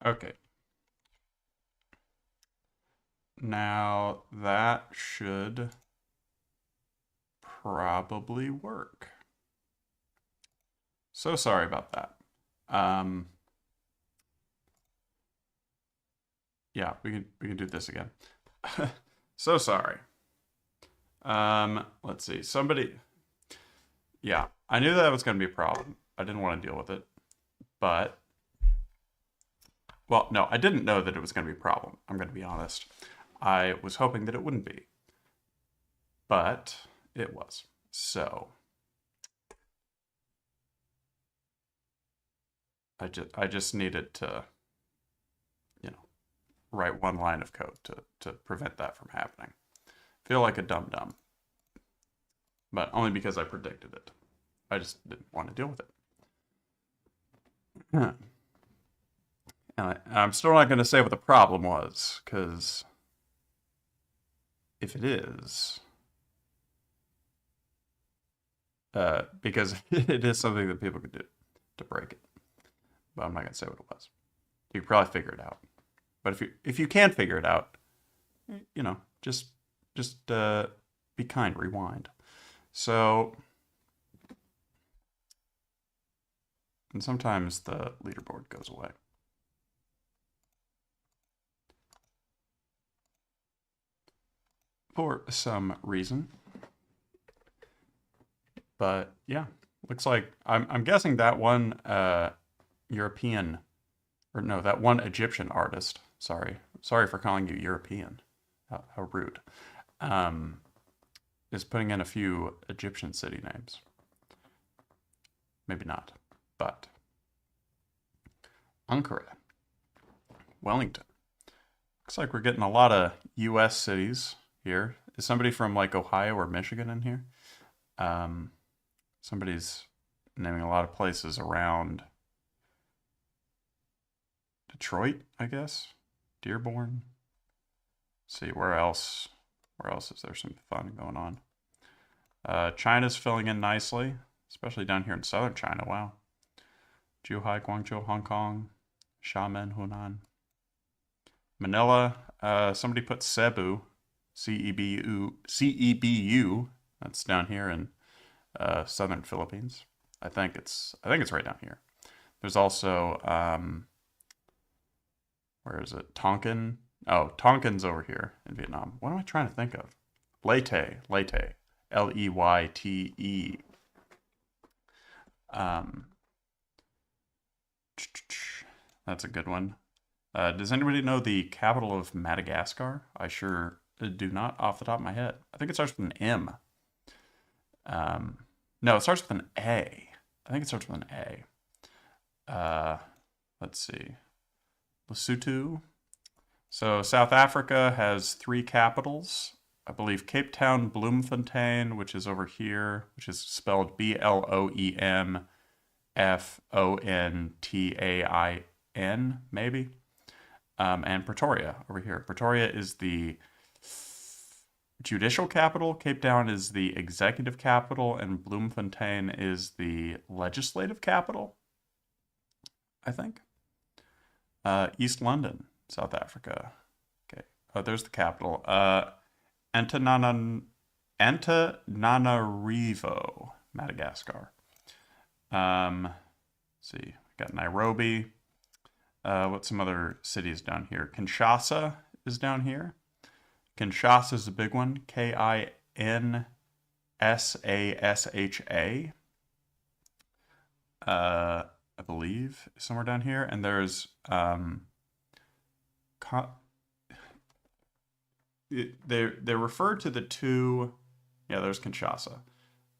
okay. Now that should probably work. So sorry about that. Um, yeah, we can do this again. So sorry. Let's see. Yeah, I knew that was going to be a problem. I didn't want to deal with it, but well, no, I didn't know that it was going to be a problem. I'm going to be honest. I was hoping that it wouldn't be, but it was. So I just needed to, you know, write one line of code to prevent that from happening. Feel like a dum dum, but only because I predicted it. I just didn't want to deal with it. And I'm still not going to say what the problem was, because if it is, because it is something that people could do to break it, but I'm not going to say what it was. You could probably figure it out. But if you can't figure it out, just be kind, rewind. So, and sometimes the leaderboard goes away. For some reason. But yeah, looks like I'm guessing that one European, or no, that one Egyptian artist. Sorry for calling you European. How rude. Um, is putting in a few Egyptian city names. Maybe not, but Ankara, Wellington. Looks like we're getting a lot of U.S. cities here. Is somebody from like Ohio or Michigan in here? Um, Somebody's naming a lot of places around Detroit, I guess. Dearborn. Let's see where else. Where else is there some fun going on? China's filling in nicely, especially down here in southern China. Wow. Zhuhai, Guangzhou, Hong Kong, Xiamen, Hunan, Manila. Somebody put Cebu, CEBU. That's down here in southern Philippines. I think it's right down here. There's also where is it? Tonkin, Oh, Tonkin's over here in Vietnam. What am I trying to think of? Leyte. Leyte. Um, that's a good one. Does anybody know the capital of Madagascar? I sure do not off the top of my head. I think it starts with an M. No, it starts with an A. I think it starts with an A. Let's see. Lesotho. So South Africa has 3 capitals. I believe Cape Town, Bloemfontein, which is over here, which is spelled Bloemfontein, maybe. And Pretoria over here. Pretoria is the judicial capital, Cape Town is the executive capital, and Bloemfontein is the legislative capital, I think. East London, South Africa. Okay. Oh, there's the capital. Antananarivo, Madagascar. Let's see. We got Nairobi. What's some other cities down here? Kinshasa is down here. Kinshasa is a big one. Kinsasha. I believe somewhere down here. And there's they refer to the two. Yeah, there's Kinshasa.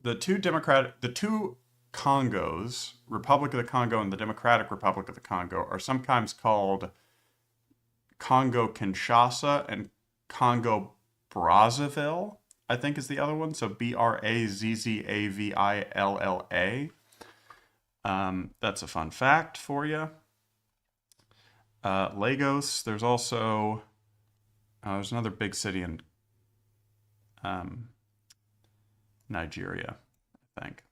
The two Congos, Republic of the Congo and the Democratic Republic of the Congo, are sometimes called Congo Kinshasa and Congo Brazzaville, I think is the other one. So Brazzavilla. That's a fun fact for you. Lagos, there's also, there's another big city in Nigeria, I think.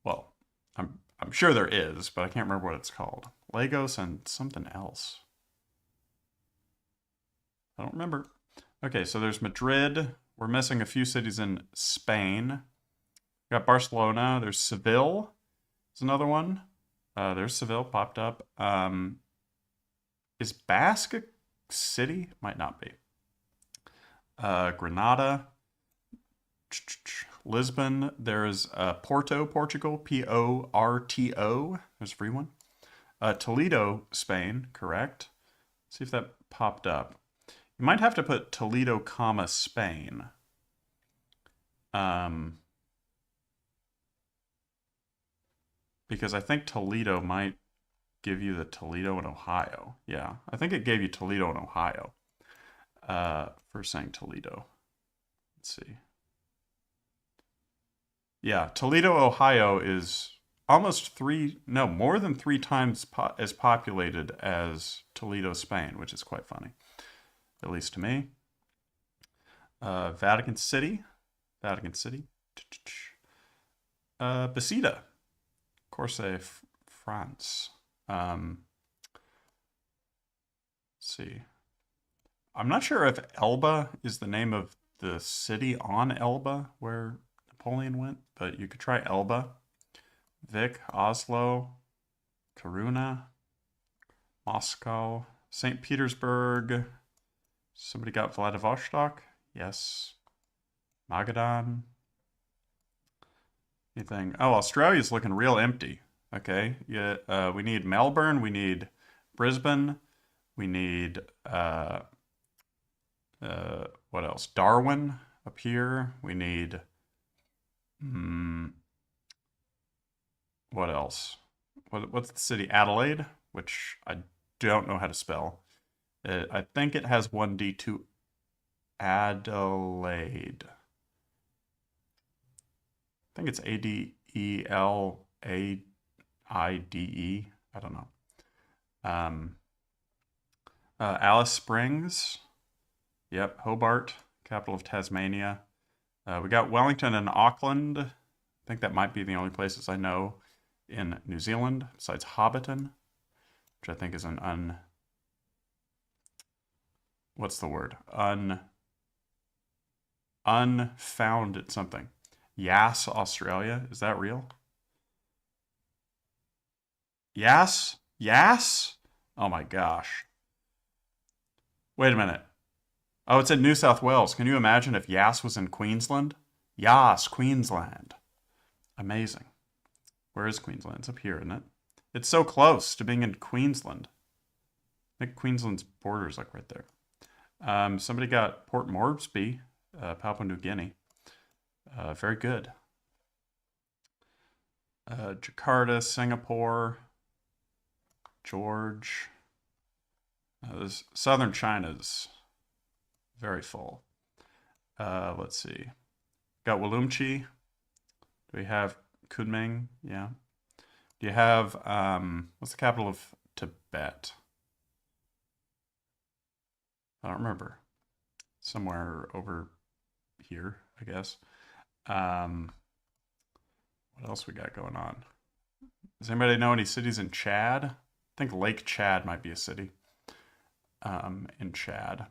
Well, I'm sure there is, but I can't remember what it's called. Lagos and something else. I don't remember. Okay, so there's Madrid. We're missing a few cities in Spain. We got Barcelona. There's Seville. There's another one. There's Seville popped up. Is Basque a city? Might not be. Granada. Lisbon. There's Porto, Portugal. Porto. There's a free one. Toledo, Spain. Correct. Let's see if that popped up. You might have to put Toledo, comma, Spain. Because I think Toledo might give you the Toledo in Ohio. Yeah, I think it gave you Toledo in Ohio for saying Toledo. Let's see. Yeah, Toledo, Ohio is almost more than 3 times as populated as Toledo, Spain, which is quite funny, at least to me. Vatican City. Bethesda. Corse, France. Let's see. I'm not sure if Elba is the name of the city on Elba where Napoleon went, but you could try Elba. Vic, Oslo, Kiruna, Moscow, St. Petersburg. Somebody got Vladivostok? Yes. Magadan. Anything? Oh, Australia's looking real empty. Okay. Yeah. We need Melbourne. We need Brisbane. We need what else? Darwin up here. We need what else? What's the city? Adelaide, which I don't know how to spell. I think it has 1D2. Adelaide. I think it's Adelaide. I don't know. Alice Springs. Yep, Hobart, capital of Tasmania. We got Wellington and Auckland. I think that might be the only places I know in New Zealand, besides Hobbiton, which I think is an what's the word? Unfounded something. Yass, Australia. Is that real? Yass? Oh my gosh. Wait a minute. Oh, it's in New South Wales. Can you imagine if Yass was in Queensland? Yass, Queensland. Amazing. Where is Queensland? It's up here, isn't it? It's so close to being in Queensland. I think Queensland's border is like right there. Somebody got Port Moresby, Papua New Guinea. Very good. Jakarta, Singapore, George. This southern China's very full. Let's see. Got Urumqi. Do we have Kunming? Yeah. Do you have, what's the capital of Tibet? I don't remember. Somewhere over here, I guess. What else we got going on? Does anybody know any cities in Chad? I think Lake Chad might be a city in Chad.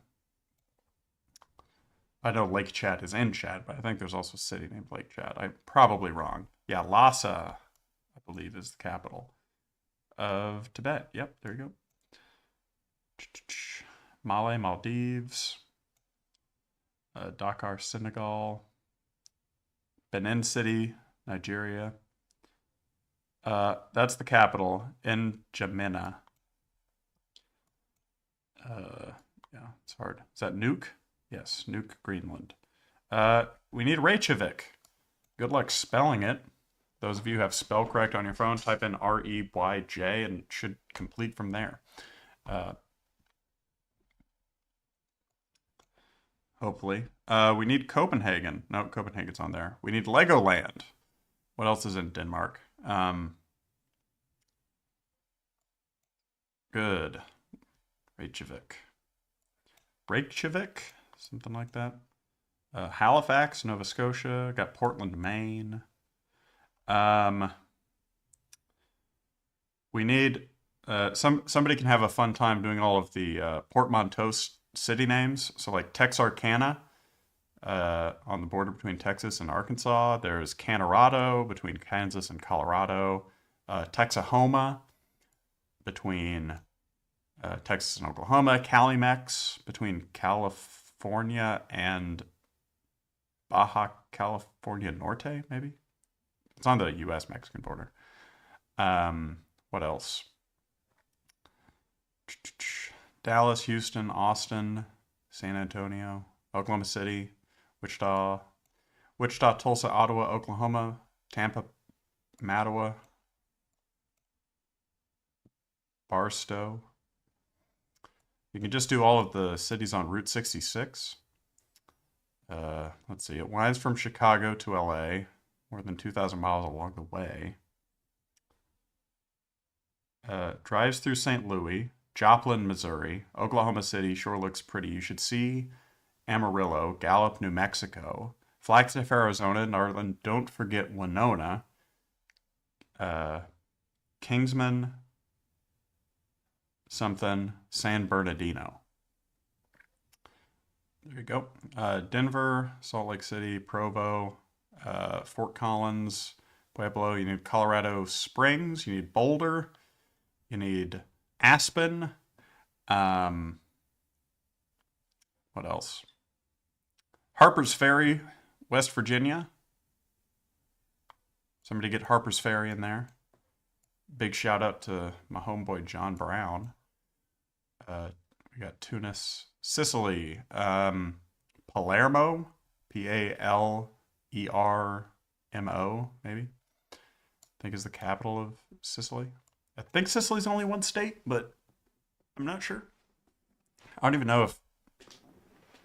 I know Lake Chad is in Chad, but I think there's also a city named Lake Chad. I'm probably wrong. Yeah, Lhasa, I believe, is the capital of Tibet. Yep, there you go. Male, Maldives. Dakar, Senegal. Benin City, Nigeria. That's the capital, N'Djamena. Yeah, it's hard. Is that Nuuk? Yes, Nuuk, Greenland. We need Reykjavik. Good luck spelling it. Those of you who have spell correct on your phone, type in R-E-Y-J and it should complete from there. Hopefully. We need Copenhagen. No, Copenhagen's on there. We need Legoland. What else is in Denmark? Good. Reykjavik. Reykjavik? Something like that. Halifax, Nova Scotia. Got Portland, Maine. We need... somebody can have a fun time doing all of the portmanteau city names. So like Texarkana, on the border between Texas and Arkansas. There's Colorado between Kansas and Colorado. Texahoma between Texas and Oklahoma. Calimex between California and Baja California Norte, maybe? It's on the U.S.-Mexican border. What else? Dallas, Houston, Austin, San Antonio, Oklahoma City, Wichita, Tulsa, Ottawa, Oklahoma, Tampa, Mattawa, Barstow. You can just do all of the cities on Route 66. Let's see. It winds from Chicago to LA, more than 2,000 miles along the way. Drives through St. Louis, Joplin, Missouri, Oklahoma City sure looks pretty. You should see Amarillo, Gallup, New Mexico, Flagstaff, Arizona, Northern. Don't forget Winona, Kingsman, something, San Bernardino. There you go. Denver, Salt Lake City, Provo, Fort Collins, Pueblo. You need Colorado Springs. You need Boulder. You need Aspen. What else? Harper's Ferry, West Virginia. Somebody get Harper's Ferry in there. Big shout out to my homeboy John Brown. We got Tunis, Sicily, Palermo, Palermo, maybe. I think is the capital of Sicily. I think Sicily's only one state, but I'm not sure. I don't even know if...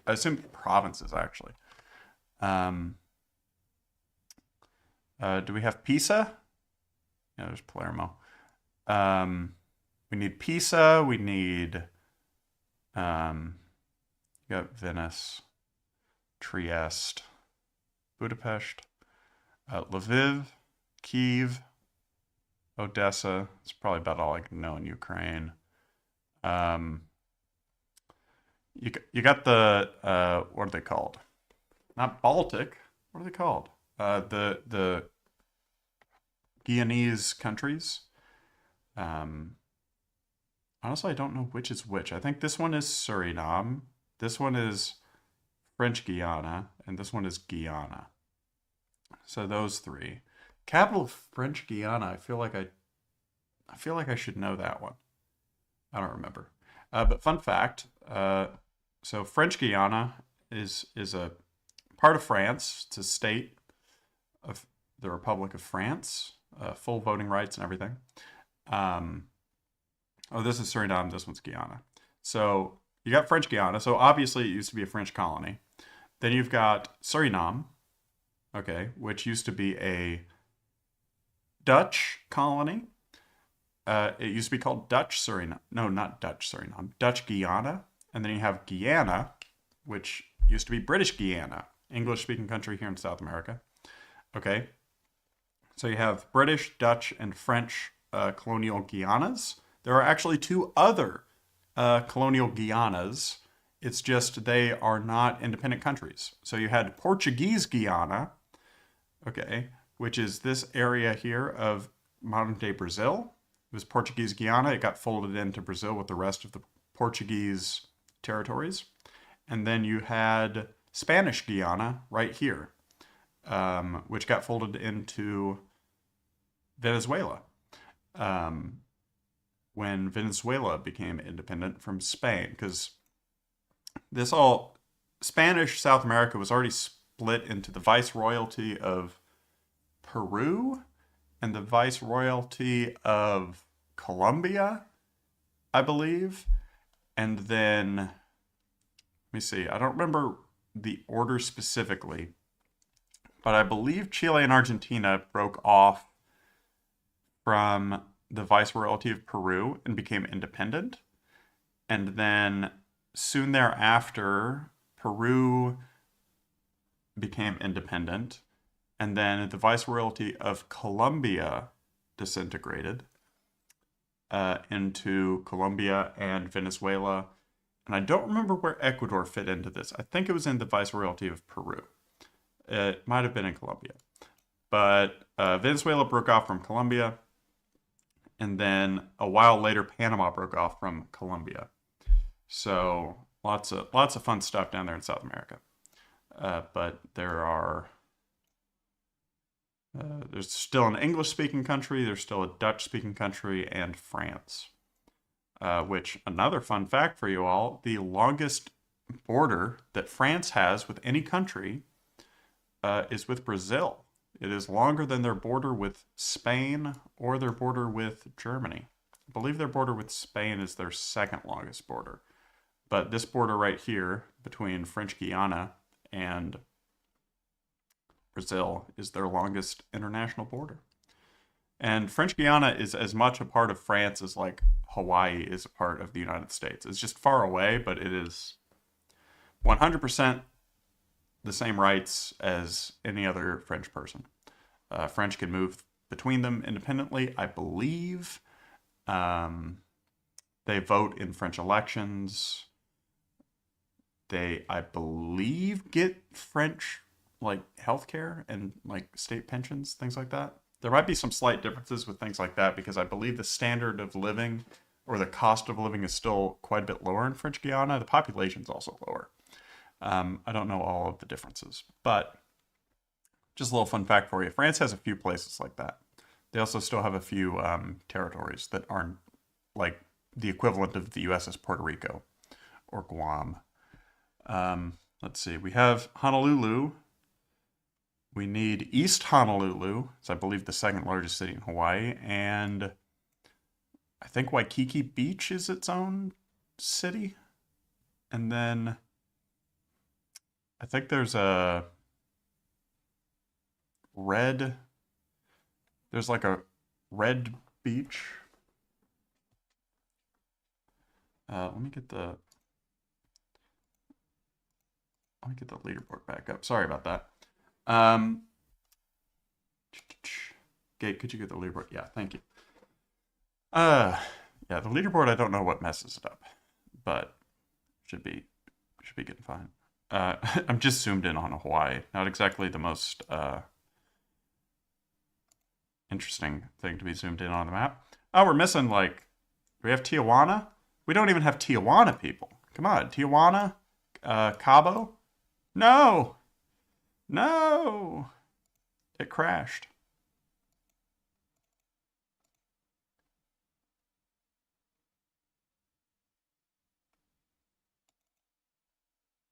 I assume provinces, actually. Do we have Pisa? Yeah, there's Palermo. We need Pisa. We need... you got Venice, Trieste, Budapest, Lviv, Kyiv, Odessa. It's probably about all I can know in Ukraine. You got the what are they called? Not Baltic. What are they called? The Guianese countries. Honestly, I don't know which is which. I think this one is Suriname, this one is French Guiana, and this one is Guyana. So those three. Capital of French Guiana. I feel like I should know that one. I don't remember. But fun fact. So French Guiana is a part of France. It's a state of the Republic of France. Full voting rights and everything. Oh, this is Suriname. This one's Guyana. So you got French Guiana. So obviously it used to be a French colony. Then you've got Suriname, okay, which used to be a Dutch colony. It used to be called Dutch Suriname. No, not Dutch Suriname. Dutch Guyana. And then you have Guyana, which used to be British Guiana, English-speaking country here in South America. Okay. So you have British, Dutch, and French colonial Guianas. There are actually two other colonial Guianas. It's just they are not independent countries. So you had Portuguese Guiana, okay, which is this area here of modern-day Brazil. It was Portuguese Guiana. It got folded into Brazil with the rest of the Portuguese territories. And then you had Spanish Guiana right here, which got folded into Venezuela when Venezuela became independent from Spain. Because Spanish South America was already split into the Viceroyalty of Peru and the Viceroyalty of Colombia, I believe. And then, let me see, I don't remember the order specifically, but I believe Chile and Argentina broke off from the Viceroyalty of Peru and became independent. And then soon thereafter, Peru became independent. And then the Viceroyalty of Colombia disintegrated into Colombia and Venezuela. And I don't remember where Ecuador fit into this. I think it was in the Viceroyalty of Peru. It might have been in Colombia. But Venezuela broke off from Colombia. And then a while later, Panama broke off from Colombia. So lots of fun stuff down there in South America. But there's still an English-speaking country, there's still a Dutch-speaking country, and France. Which, another fun fact for you all, the longest border that France has with any country is with Brazil. It is longer than their border with Spain or their border with Germany. I believe their border with Spain is their second longest border. But this border right here between French Guiana and Brazil is their longest international border. And French Guiana is as much a part of France as like Hawaii is a part of the United States. It's just far away, but it is 100% the same rights as any other French person. French can move between them independently, I believe. They vote in French elections. They, I believe, get French like healthcare and like state pensions, things like that. There might be some slight differences with things like that because I believe the standard of living or the cost of living is still quite a bit lower in French Guiana. The population's also lower. I don't know all of the differences, but just a little fun fact for you. France has a few places like that. They also still have a few territories that aren't like the equivalent of the U.S. as Puerto Rico or Guam. Let's see. We have Honolulu. We need East Honolulu. It's, I believe, the second largest city in Hawaii. And I think Waikiki Beach is its own city. And then I think there's a there's like a red beach. Let me get the leaderboard back up. Sorry about that. Gate, could you get the leaderboard? Yeah, thank you. Yeah, the leaderboard, I don't know what messes it up, but should be getting fine. I'm just zoomed in on Hawaii. Not exactly the most interesting thing to be zoomed in on the map. Oh, we're missing like we have Tijuana? We don't even have Tijuana people. Come on, Tijuana? Cabo? No! No! It crashed.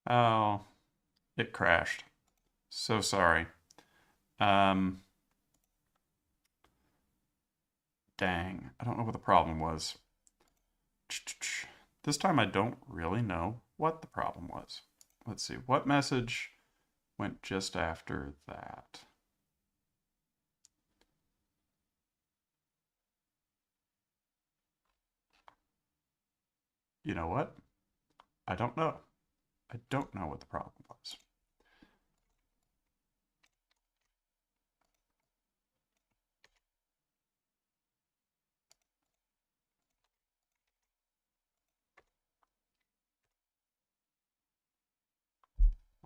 Oh, it crashed. So sorry. Dang, I don't know what the problem was. This time I don't really know what the problem was. Let's see, what message went just after that? You know what? I don't know. I don't know what the problem was.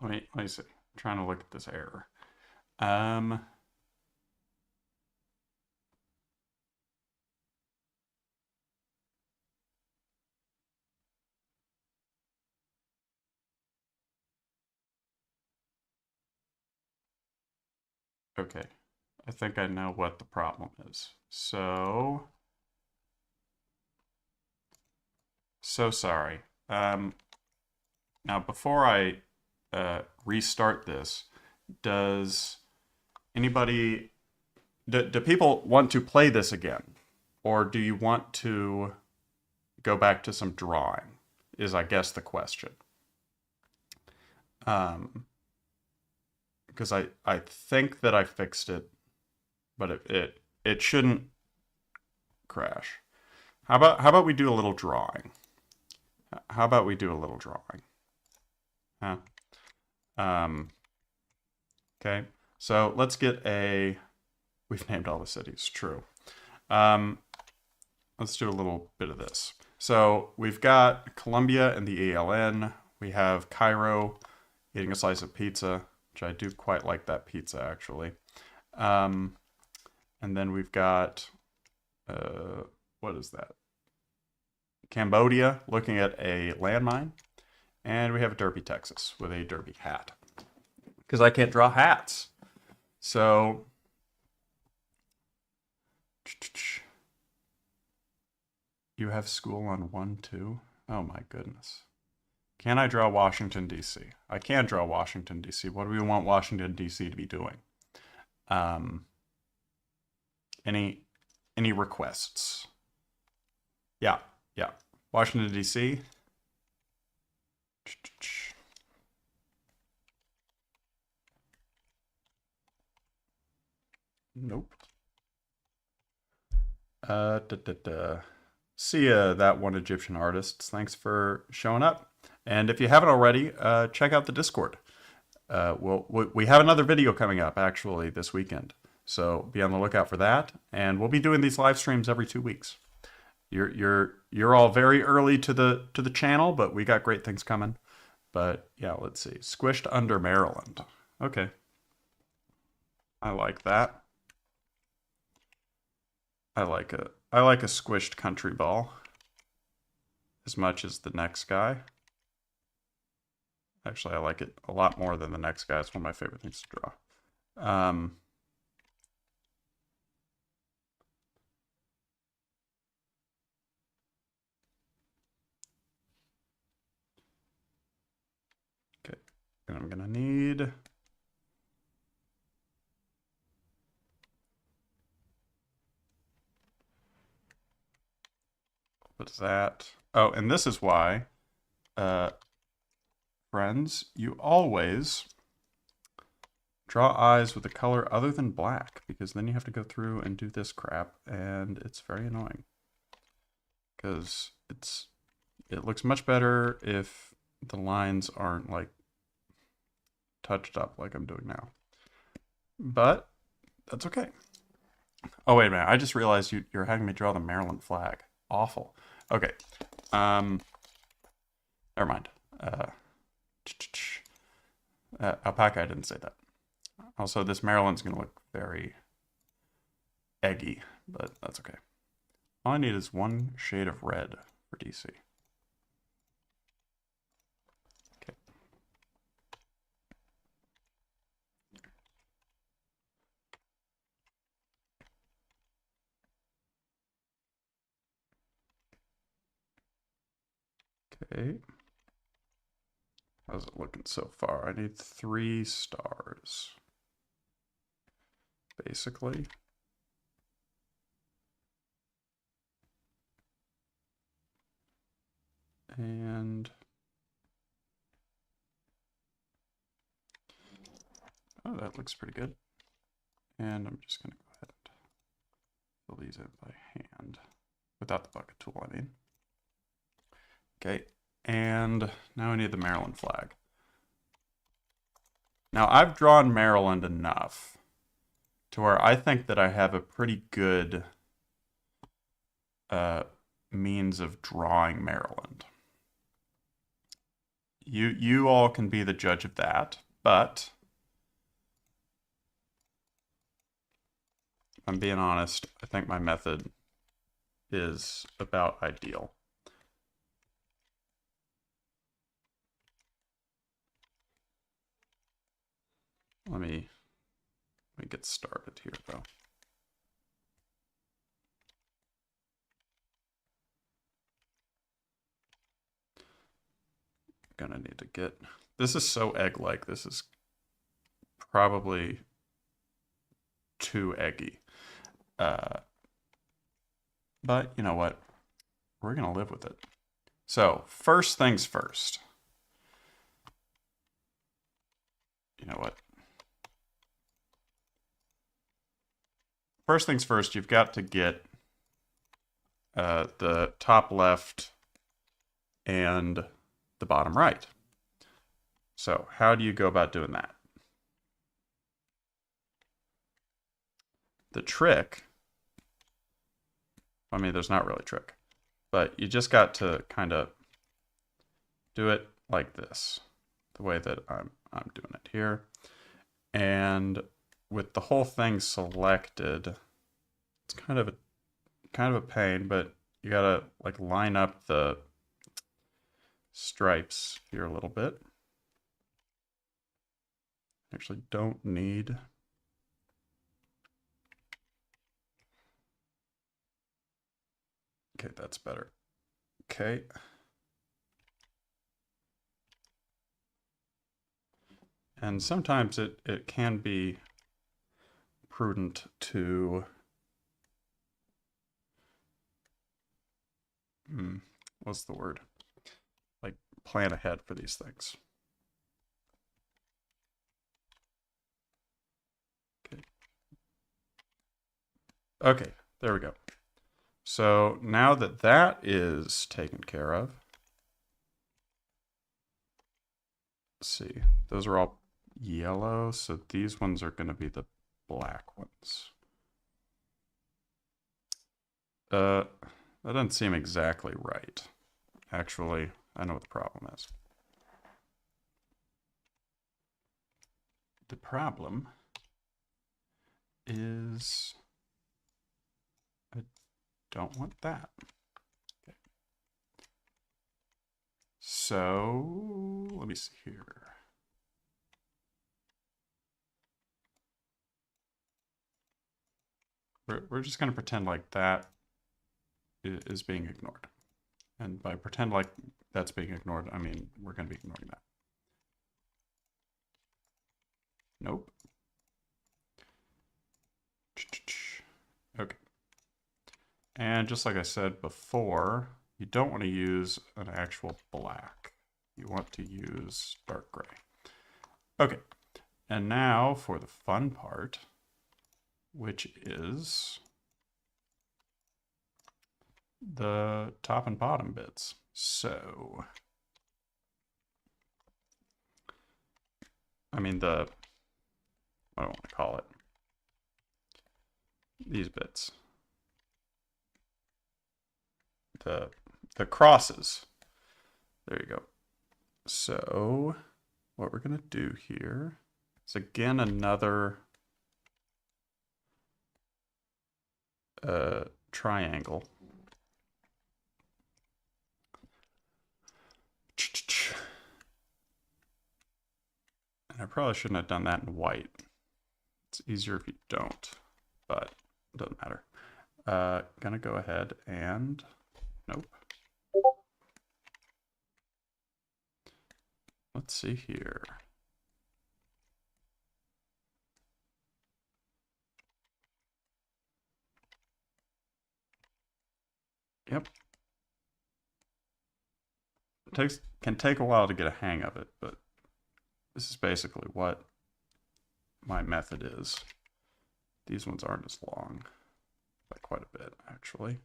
Let me see. I'm trying to look at this error. Okay. I think I know what the problem is. So sorry. Now, before I restart this, does anybody, do people want to play this again? Or do you want to go back to some drawing, is I guess the question. Because I think that I fixed it, but it shouldn't crash. How about we do a little drawing? How about we do a little drawing? Huh? Okay, so let's get a, we've named all the cities, true. Let's do a little bit of this. So we've got Colombia and the ELN. We have Cairo eating a slice of pizza, which I do quite like that pizza, actually. And then we've got, what is that? Cambodia looking at a landmine. And we have Derby, Texas with a derby hat. Because I can't draw hats. So, you have school on 1-2? Oh my goodness. Can I draw Washington, D.C.? I can draw Washington, D.C. What do we want Washington, D.C. to be doing? Any requests? Yeah. Washington, D.C. Nope. See ya, that one Egyptian artist. Thanks for showing up. And if you haven't already, check out the Discord. We have another video coming up actually this weekend, so be on the lookout for that. And we'll be doing these live streams every 2 weeks. You're all very early to the channel, but we got great things coming. But yeah, let's see. Squished under Maryland. Okay. I like that. I like a squished country ball as much as the next guy. Actually, I like it a lot more than the next guy. It's one of my favorite things to draw. Okay, and I'm gonna need what is that? Oh, and this is why, friends, you always draw eyes with a color other than black, because then you have to go through and do this crap, and it's very annoying. Because it looks much better if the lines aren't like touched up like I'm doing now. But that's okay. Oh, wait a minute. I just realized you're having me draw the Maryland flag. Awful. Okay. Never mind. Alpaca, I didn't say that. Also, this Maryland's going to look very eggy, but that's okay. All I need is one shade of red for DC. Okay. Okay. How's it looking so far? I need 3 stars, basically. And oh, that looks pretty good. And I'm just going to go ahead and fill these in by hand, without the bucket tool, I mean. Okay, and now I need the Maryland flag. Now I've drawn Maryland enough to where I think that I have a pretty good means of drawing Maryland. You all can be the judge of that, but if I'm being honest, I think my method is about ideal. Let me get started here, though. Gonna need to get, this is so egg-like. This is probably too eggy. But you know what? We're gonna live with it. So first things first. You know what? First things first, you've got to get the top left and the bottom right. So how do you go about doing that? The trick, I mean, there's not really a trick, but you just got to kind of do it like this, the way that I'm doing it here. And with the whole thing selected, it's kind of a pain, but you gotta like line up the stripes here a little bit. Actually don't need. Okay, that's better. Okay. And sometimes it can be prudent to what's the word? Like plan ahead for these things. Okay. Okay, there we go. So now that that is taken care of, let's see, those are all yellow, so these ones are going to be the black ones. That doesn't seem exactly right. Actually, I know what the problem is. The problem is I don't want that. Okay. So let me see here. We're just going to pretend like that is being ignored. And by pretend like that's being ignored, I mean we're going to be ignoring that. Nope. Okay. And just like I said before, you don't want to use an actual black. You want to use dark gray. Okay. And now for the fun part, which is the top and bottom bits. So, I mean what do I want to call it? These bits. The crosses. There you go. So, what we're going to do here is again another triangle. I probably shouldn't have done that in white. It's easier if you don't, but it doesn't matter. Gonna go ahead and, nope. Let's see here. Yep. It can take a while to get a hang of it, but this is basically what my method is. These ones aren't as long, by quite a bit, actually.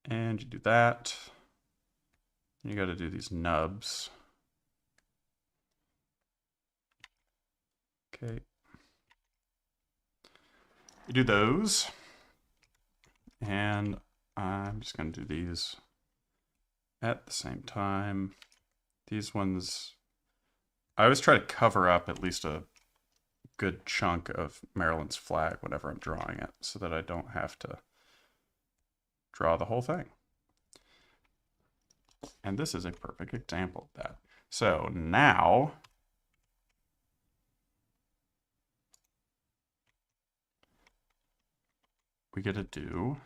And you do that. You got to do these nubs. Okay. You do those. And I'm just going to do these at the same time. These ones, I always try to cover up at least a good chunk of Maryland's flag whenever I'm drawing it, so that I don't have to draw the whole thing. And this is a perfect example of that. So now we get to do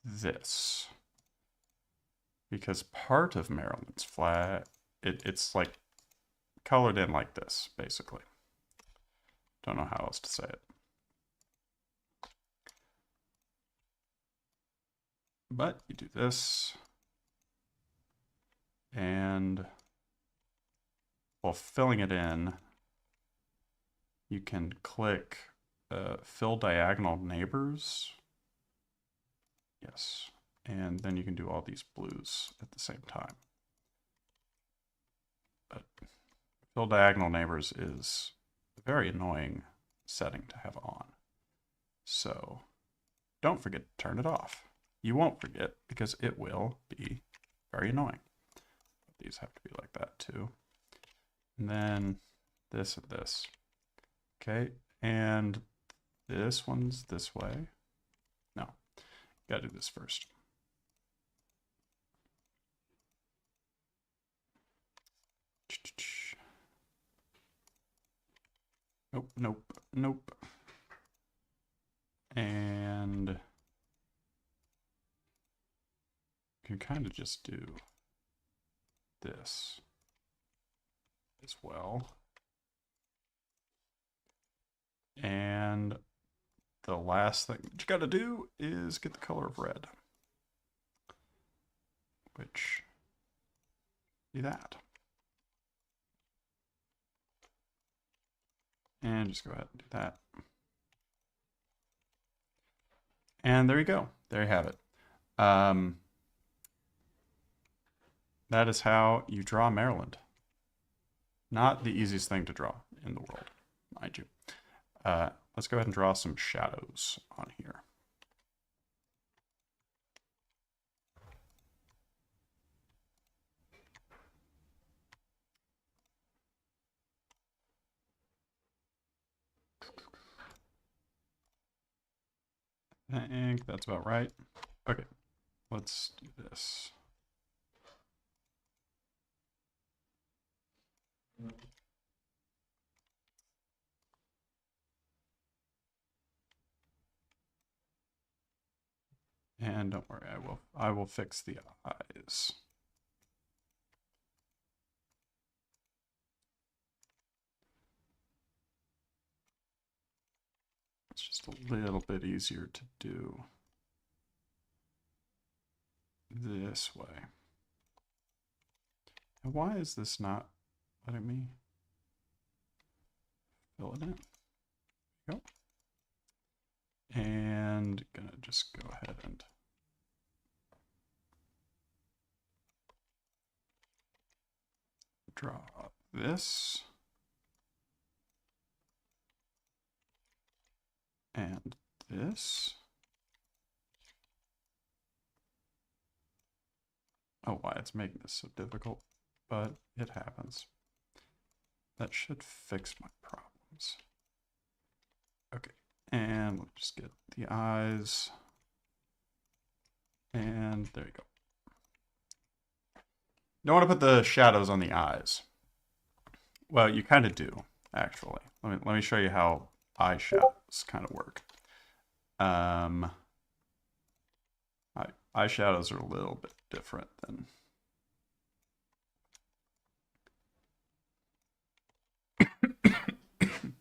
this. Because part of Maryland's flag, it's like colored in like this, basically. Don't know how else to say it. But you do this, and while filling it in, you can click fill diagonal neighbors. Yes, and then you can do all these blues at the same time. But fill diagonal neighbors is a very annoying setting to have on. So don't forget to turn it off. You won't forget because it will be very annoying. But these have to be like that too. And then this and this. Okay, and this one's this way. No, you gotta do this first. Nope, nope, nope. And you can kind of just do this as well. And the last thing that you got to do is get the color of red, which be that. And just go ahead and do that. And there you go. There you have it. That is how you draw Maryland. Not the easiest thing to draw in the world, mind you. Let's go ahead and draw some shadows on here. I think that's about right. Okay, let's do this. And don't worry, I will fix the eyes. It's just a little bit easier to do this way. And why is this not letting me fill it in? There we go. And gonna just go ahead and draw this. And this. Oh, why it's making this so difficult, but it happens. That should fix my problems. Okay, and let's just get the eyes. And there you go. don't want to put the shadows on the eyes. Well, you kind of do, actually. Let me show you how eyeshadows kind of work. Eyeshadows are a little bit different than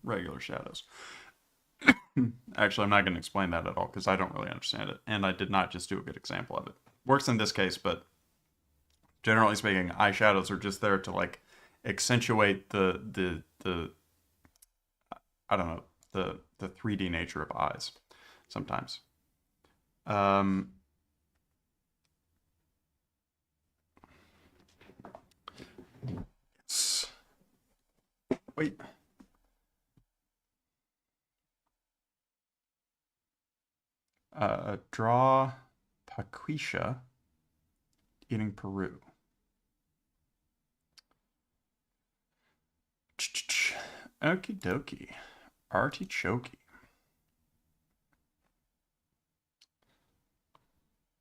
regular shadows. Actually, I'm not going to explain that at all because I don't really understand it, and I did not just do a good example of it. Works in this case, but generally speaking, eyeshadows are just there to like accentuate the I don't know, the 3D nature of eyes sometimes. Wait. Draw Paquisha eating Peru. Okie dokie. Artichoke.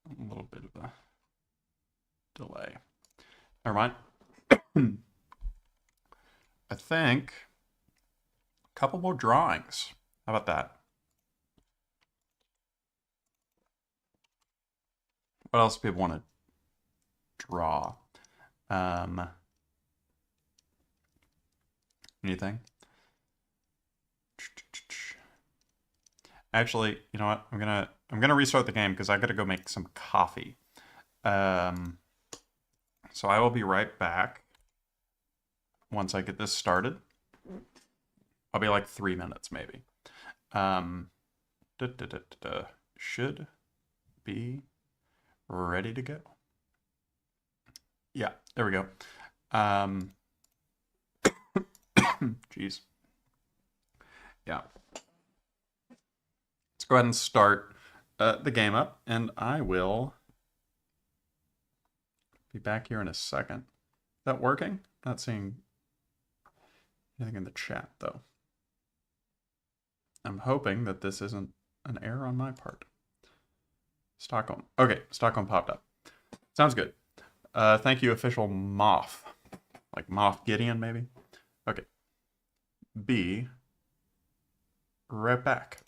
A little bit of a delay. Never mind. I think a couple more drawings. How about that? What else do people want to draw? Anything? Actually, you know what? I'm gonna restart the game because I gotta go make some coffee. So I will be right back once I get this started. I'll be like 3 minutes maybe. Should be ready to go. Yeah, there we go. Jeez. Yeah. Let's go ahead and start the game up, and I will be back here in a second. Is that working? Not seeing anything in the chat, though. I'm hoping that this isn't an error on my part. Stockholm. Okay, Stockholm popped up. Sounds good. Thank you, official Moth. Like Moth Gideon, maybe? Okay. Be right back.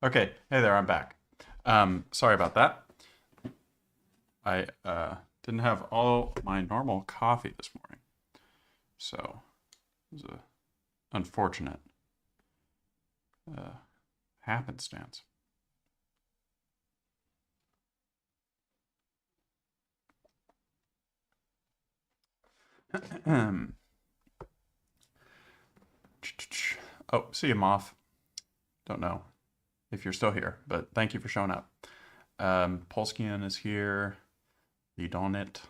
Okay, hey there, I'm back. Sorry about that. I didn't have all my normal coffee this morning, so it was a unfortunate uh, happenstance. Oh, see you, Moth. Don't know if you're still here, but thank you for showing up. Polskian is here. Lead on it.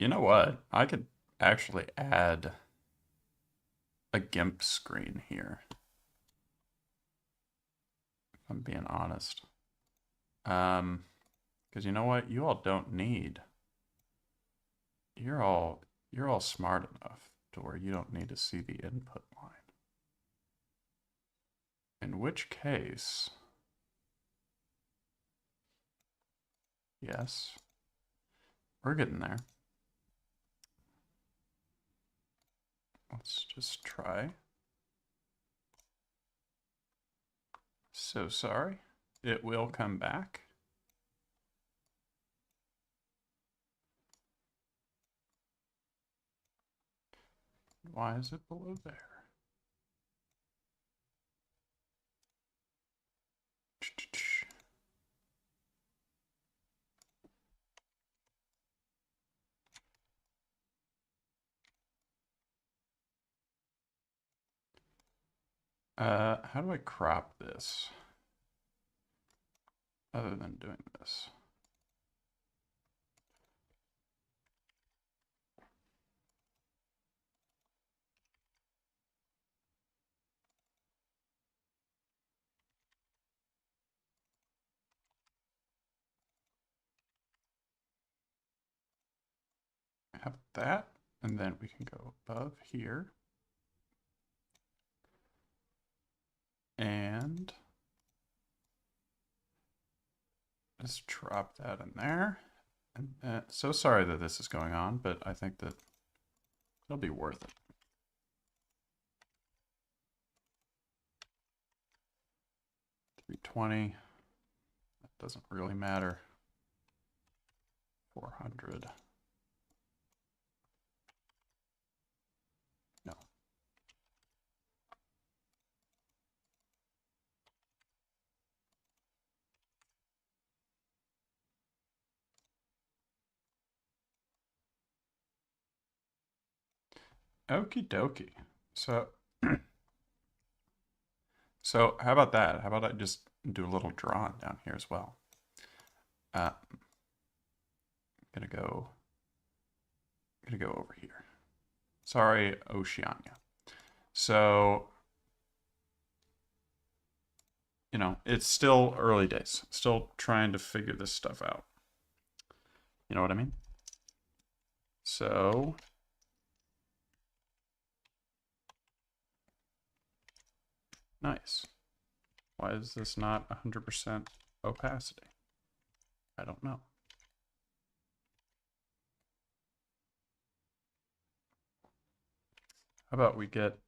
You know what? I could actually add a GIMP screen here, if I'm being honest. Because you know what? You all don't need. You're all smart enough to where you don't need to see the input line. In which case, yes, we're getting there. Let's just try. So sorry. It will come back. Why is it below there? How do I crop this? Other than doing this. Have that, and then we can go above here. And just drop that in there. And so sorry that this is going on, but I think that it'll be worth it. $320. That doesn't really matter. 400. No. Okie dokie. So, so how about that? How about I just do a little drawing down here as well? I'm gonna go over here. Sorry, Oceania. So, you know, it's still early days. Still trying to figure this stuff out. You know what I mean? So, nice. Why is this not 100% opacity? I don't know. How about we get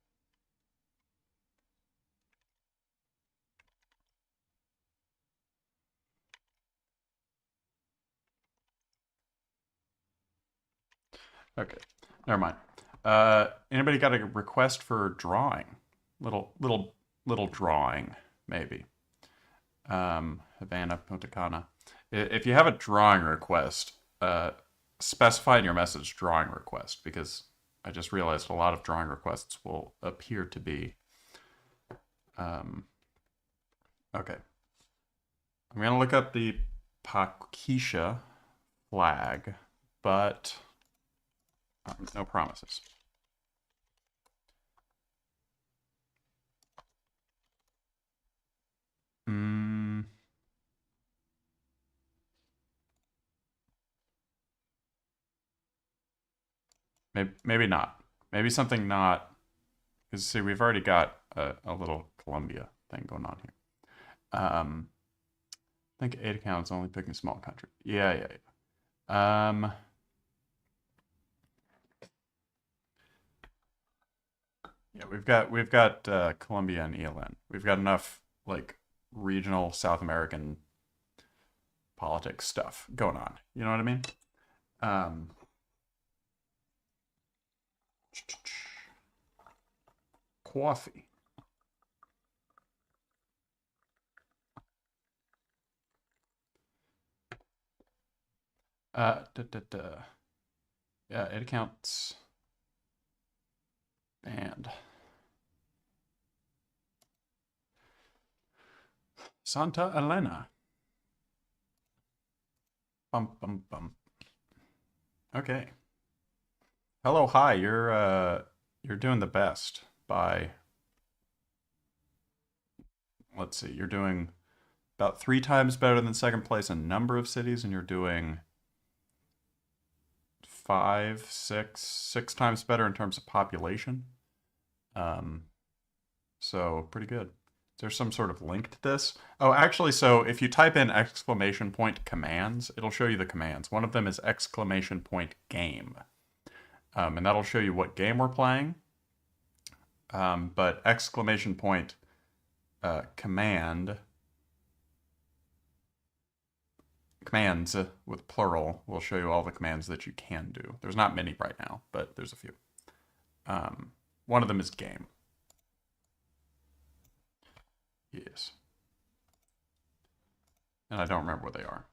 okay, never mind. Anybody got a request for drawing? Little drawing, maybe. Havana, Punta Cana. If you have a drawing request, specify in your message drawing request, because I just realized a lot of drawing requests will appear to be. Okay. I'm gonna look up the Pakisha flag, but no promises. Maybe not. Maybe something not. Because see, we've already got a little Columbia thing going on here. I think 8 accounts only picking small country. Yeah. Yeah, we've got Colombia and ELN. We've got enough like regional South American politics stuff going on. You know what I mean? Um, Coffee. Da, da, da. Yeah, it counts. Band. Santa Elena. Bum bum bum. Okay. Hello, hi. You're doing the best by, let's see, you're doing about 3 times better than second place in number of cities, and you're doing five, six times better in terms of population. Um, so pretty good. Is there some sort of link to this? Oh, actually, so if you type in exclamation point commands, it'll show you the commands. One of them is exclamation point game. And that'll show you what game we're playing. But exclamation point commands with plural will show you all the commands that you can do. There's not many right now, but there's a few. One of them is game. Yes. And I don't remember what they are.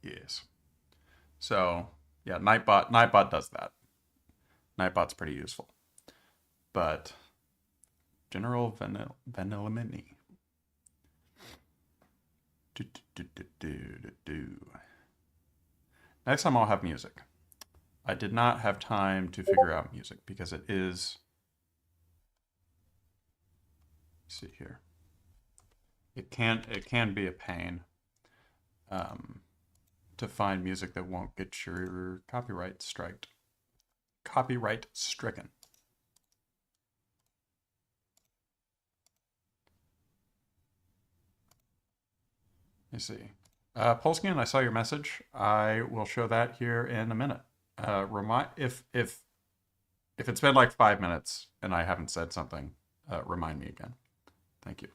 Yes. So, yeah, Nightbot does that. Nightbot's pretty useful. But General Vanilla Mini. Next time I'll have music. I did not have time to figure out music because it is. Let's see here. It can be a pain to find music that won't get your copyright striked. Copyright stricken. Let me see. Polskin, I saw your message. I will show that here in a minute. Remind if it's been like 5 minutes and I haven't said something, remind me again. Thank you.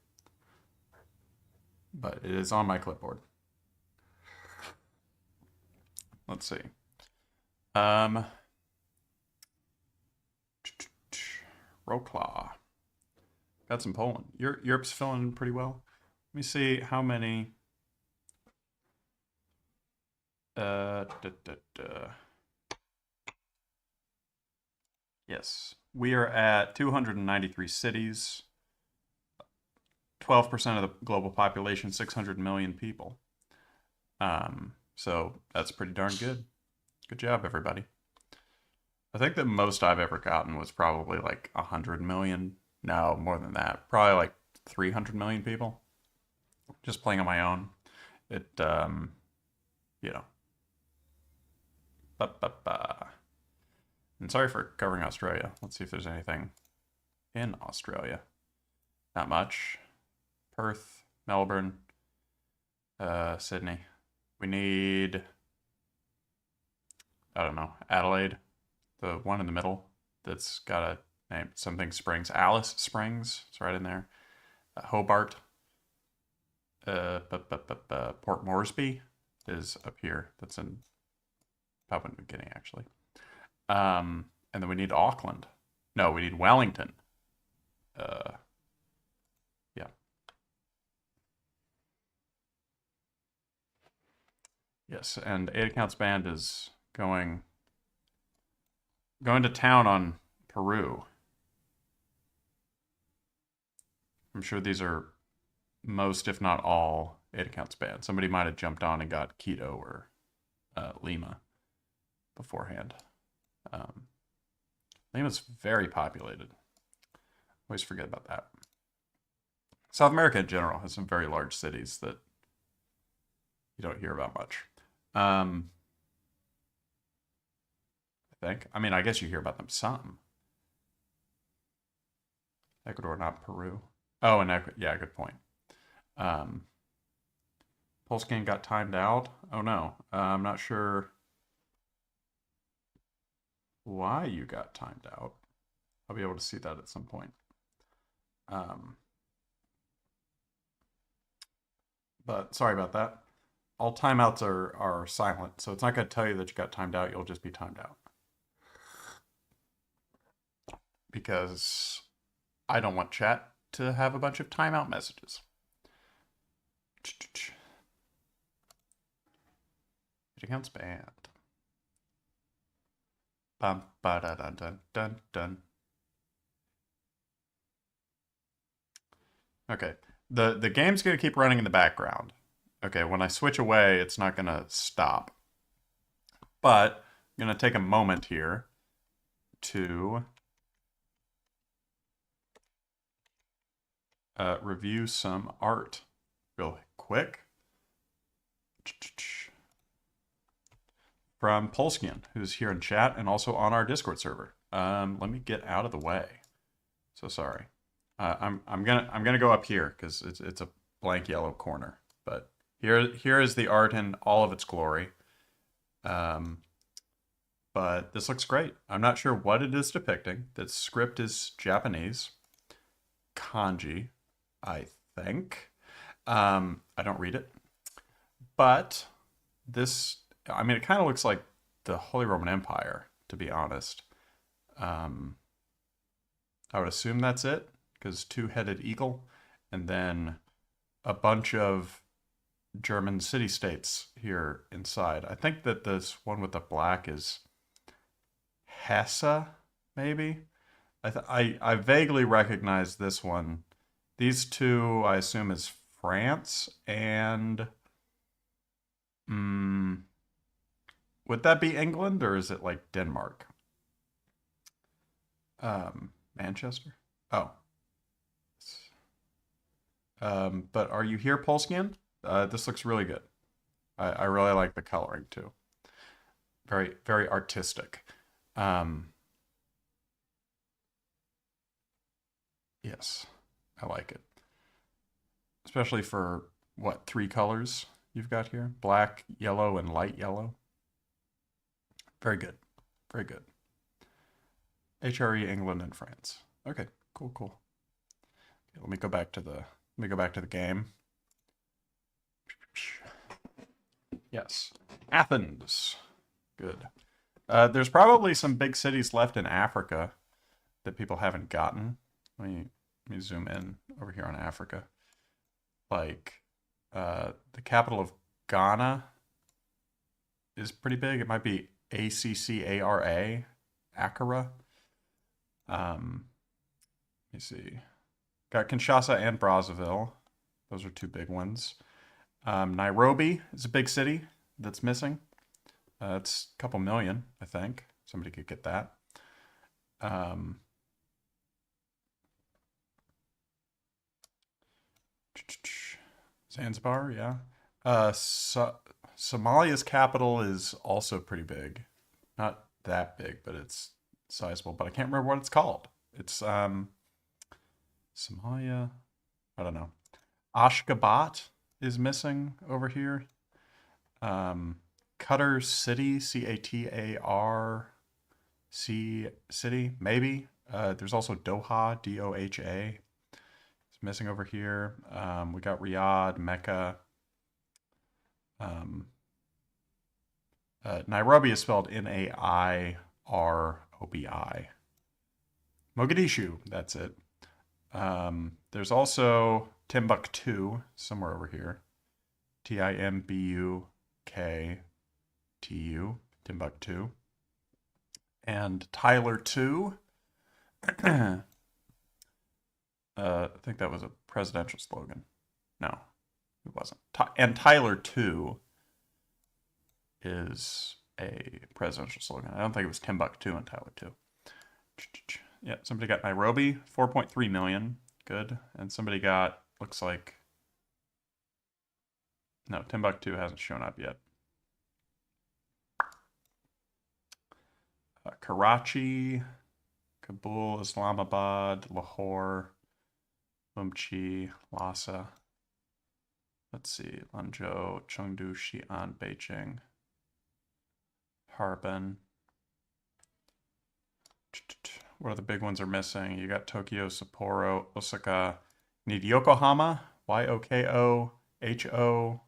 But it is on my clipboard. Let's see. Roclaw. Got some Poland. Europe's filling pretty well. Let me see how many. Yes, we are at 293 cities, 12% of the global population, 600 million people. So that's pretty darn good. Good job, everybody. I think the most I've ever gotten was probably like 100 million. No, more than that. Probably like 300 million people. Just playing on my own. It, you know. And sorry for covering Australia. Let's see if there's anything in Australia. Not much. Perth, Melbourne, Sydney. We need, I don't know, Adelaide, the one in the middle that's got a name, something Springs. Alice Springs, it's right in there. Hobart, Port Moresby is up here. That's in Papua New Guinea, actually. And then we need Auckland. No, we need Wellington. Yeah. Yes, and 8 Accounts Band is going to town on Peru. I'm sure these are most, if not all, 8 Accounts Band. Somebody might have jumped on and got Quito or Lima beforehand. Lima's very populated. Always forget about that. South America in general has some very large cities that you don't hear about much. I think. I mean, I guess you hear about them some. Ecuador, not Peru. Oh, and yeah, good point. Polscan got timed out. Oh no, I'm not sure. why you got timed out. I'll be able to see that at some point. But sorry about that. All timeouts are silent, so it's not going to tell you that you got timed out. You'll just be timed out. Because I don't want chat to have a bunch of timeout messages. It accounts banned. Bum ba da dun dun dun dun. Okay, the game's gonna keep running in the background. Okay, when I switch away, it's not gonna stop. But I'm gonna take a moment here to review some art real quick. From Polskian, who's here in chat and also on our Discord server. Let me get out of the way. So sorry. I'm gonna go up here because it's a blank yellow corner. But here is the art in all of its glory. But this looks great. I'm not sure what it is depicting. The script is Japanese, kanji, I think. I don't read it, but this. I mean, it kind of looks like the Holy Roman Empire, to be honest. I would assume that's it, because two-headed eagle, and then a bunch of German city-states here inside. I think that this one with the black is Hesse, maybe? I vaguely recognize this one. These two, I assume, is France, and... would that be England, or is it like Denmark? Manchester? Oh. But are you here, Polskian? This looks really good. I really like the coloring, too. Very, very artistic. Yes, I like it. Especially for, what, 3 colors you've got here? Black, yellow, and light yellow. Very good. Very good. HRE, England, and France. Okay, cool, cool. Okay, let me go back to the game. Yes. Athens. Good. There's probably some big cities left in Africa that people haven't gotten. Let me zoom in over here on Africa. Like the capital of Ghana is pretty big. It might be Accra, Accra. Let me see. Got Kinshasa and Brazzaville. Those are 2 big ones. Nairobi is a big city that's missing. It's a couple million, I think. Somebody could get that. Zanzibar, yeah. Somalia's capital is also pretty big. Not that big, but it's sizable. But I can't remember what it's called. It's Somalia. I don't know. Ashgabat is missing over here. Qatar City, C-A-T-A-R-C City, maybe. There's also Doha, D-O-H-A. It's missing over here. We got Riyadh, Mecca. Nairobi is spelled N-A-I-R-O-B-I. Mogadishu, that's it. There's also Timbuktu, somewhere over here. T-I-M-B-U-K-T-U, Timbuktu. And Tyler 2. I think that was a presidential slogan. No, it wasn't. And Tyler 2 is a presidential slogan. I don't think it was Timbuktu and Tyler 2. Yeah, somebody got Nairobi, 4.3 million. Good. And somebody got, looks like, no, Timbuktu hasn't shown up yet. Karachi, Kabul, Islamabad, Lahore, Umchi, Lhasa. Let's see, Lanzhou, Chengdu, Xi'an, Beijing, Harbin. What are the big ones are missing? You got Tokyo, Sapporo, Osaka. You need Yokohama, Yokoho, Yokohama,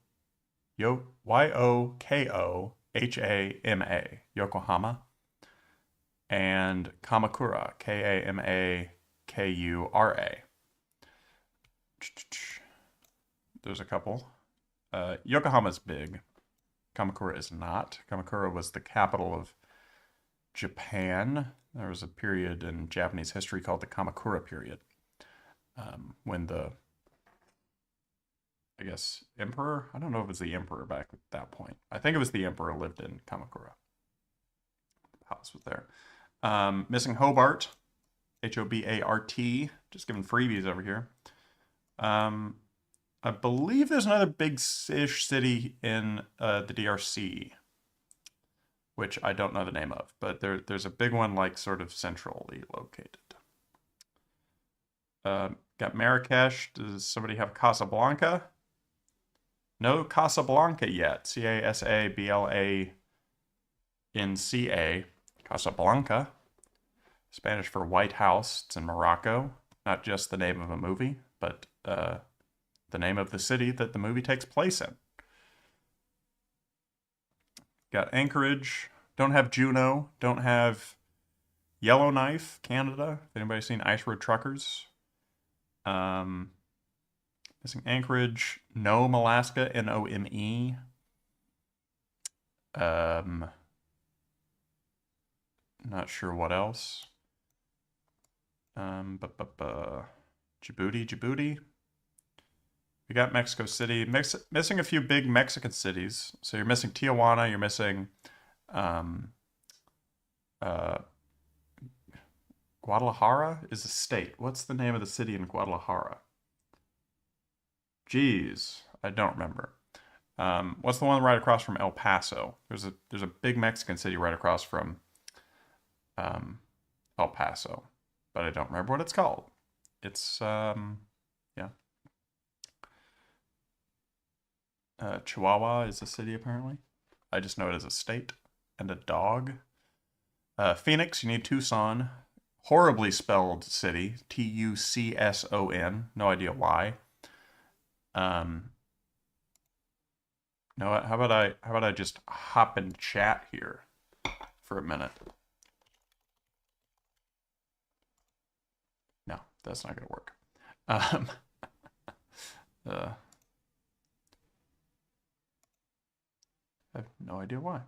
Yokohama, and Kamakura, Kamakura. There's a couple. Yokohama's big. Kamakura is not. Kamakura was the capital of Japan. There was a period in Japanese history called the Kamakura period, when the, I guess, emperor? I don't know if it was the emperor back at that point. I think it was the emperor lived in Kamakura. The palace was there. Missing Hobart, Hobart. Just giving freebies over here. I believe there's another big-ish city in the DRC, which I don't know the name of, but there's a big one like sort of centrally located. Got Marrakesh. Does somebody have Casablanca? No Casablanca yet. Casablanca. Casablanca. Spanish for White House. It's in Morocco. Not just the name of a movie, but the name of the city that the movie takes place in. Got Anchorage. Don't have Juneau. Don't have Yellowknife, Canada. Anybody seen Ice Road Truckers? Missing Anchorage. Nome, Alaska. Nome. Not sure what else. Djibouti. We got Mexico City. Missing a few big Mexican cities. So you're missing Tijuana. You're missing Guadalajara is a state. What's the name of the city in Guadalajara? Jeez, I don't remember. What's the one right across from El Paso? There's a big Mexican city right across from El Paso, but I don't remember what it's called. It's yeah. Chihuahua is a city apparently. I just know it as a state and a dog. Phoenix, you need Tucson. Horribly spelled city, Tucson. No idea why. No, how about I just hop in chat here for a minute? No, that's not gonna work. I have no idea why.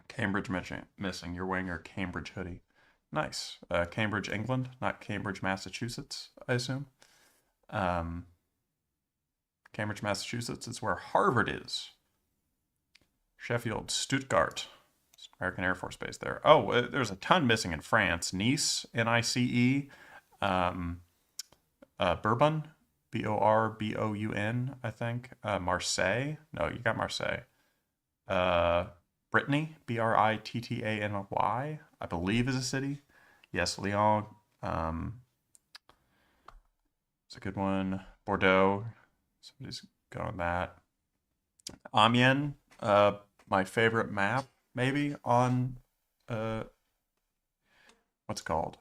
Cambridge missing. You're wearing your Cambridge hoodie. Nice. Cambridge, England, not Cambridge, Massachusetts, I assume. Cambridge, Massachusetts is where Harvard is. Sheffield, Stuttgart. American Air Force Base there. Oh, there's a ton missing in France. Nice, Nice. Bourbon, Borboun, I think. Marseille. No, you got Marseille. Brittany, Brittany, I believe is a city. Yes, Lyon. It's a good one. Bordeaux. Somebody's going that. Amiens, my favorite map, maybe, on what's it called?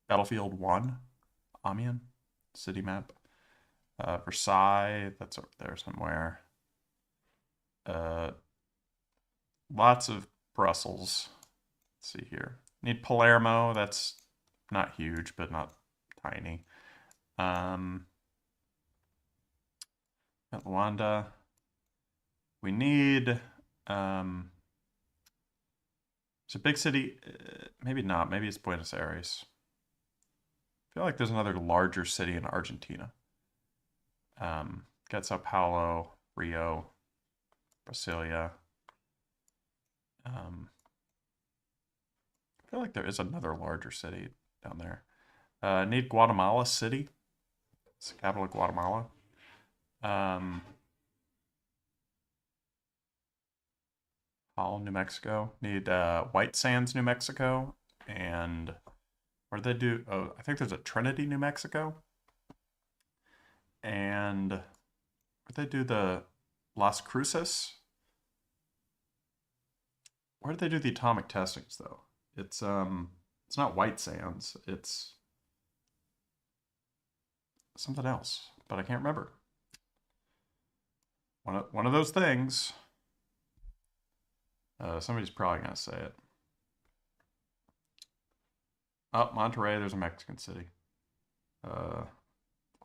Battlefield 1. Amiens, city map. Versailles, that's over there somewhere. Lots of Brussels. Let's see here. Need Palermo. That's not huge, but not tiny. Luanda. We need. It's a big city. Maybe not. Maybe it's Buenos Aires. I feel like there's another larger city in Argentina. Got Sao Paulo, Rio, Brasilia. I feel like there is another larger city down there. Need Guatemala City. It's the capital of Guatemala. Hall, New Mexico. Need White Sands, New Mexico. And where do they do? Oh, I think there's a Trinity, New Mexico. And where do they do the Las Cruces? Where did they do the atomic testings though? It's not White Sands. It's something else, but I can't remember. One of those things. Somebody's probably gonna say it. Oh, Monterey. There's a Mexican city.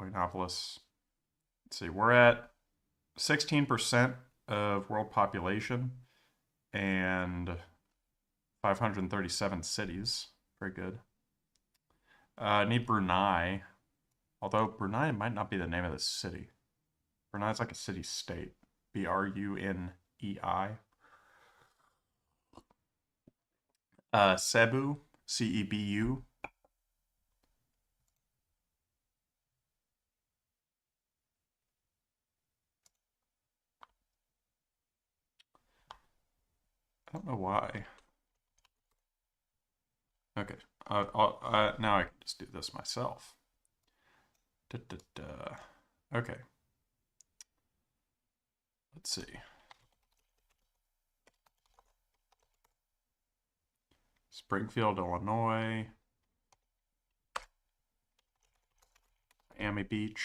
Indianapolis. Let's see. We're at 16% of world population and 537 cities. Very good. Need Brunei. Although Brunei might not be the name of the city. Brunei's like a city-state. Brunei. Cebu. Cebu. I don't know why. Okay. Now I can just do this myself. Okay. Let's see. Springfield, Illinois. Miami Beach.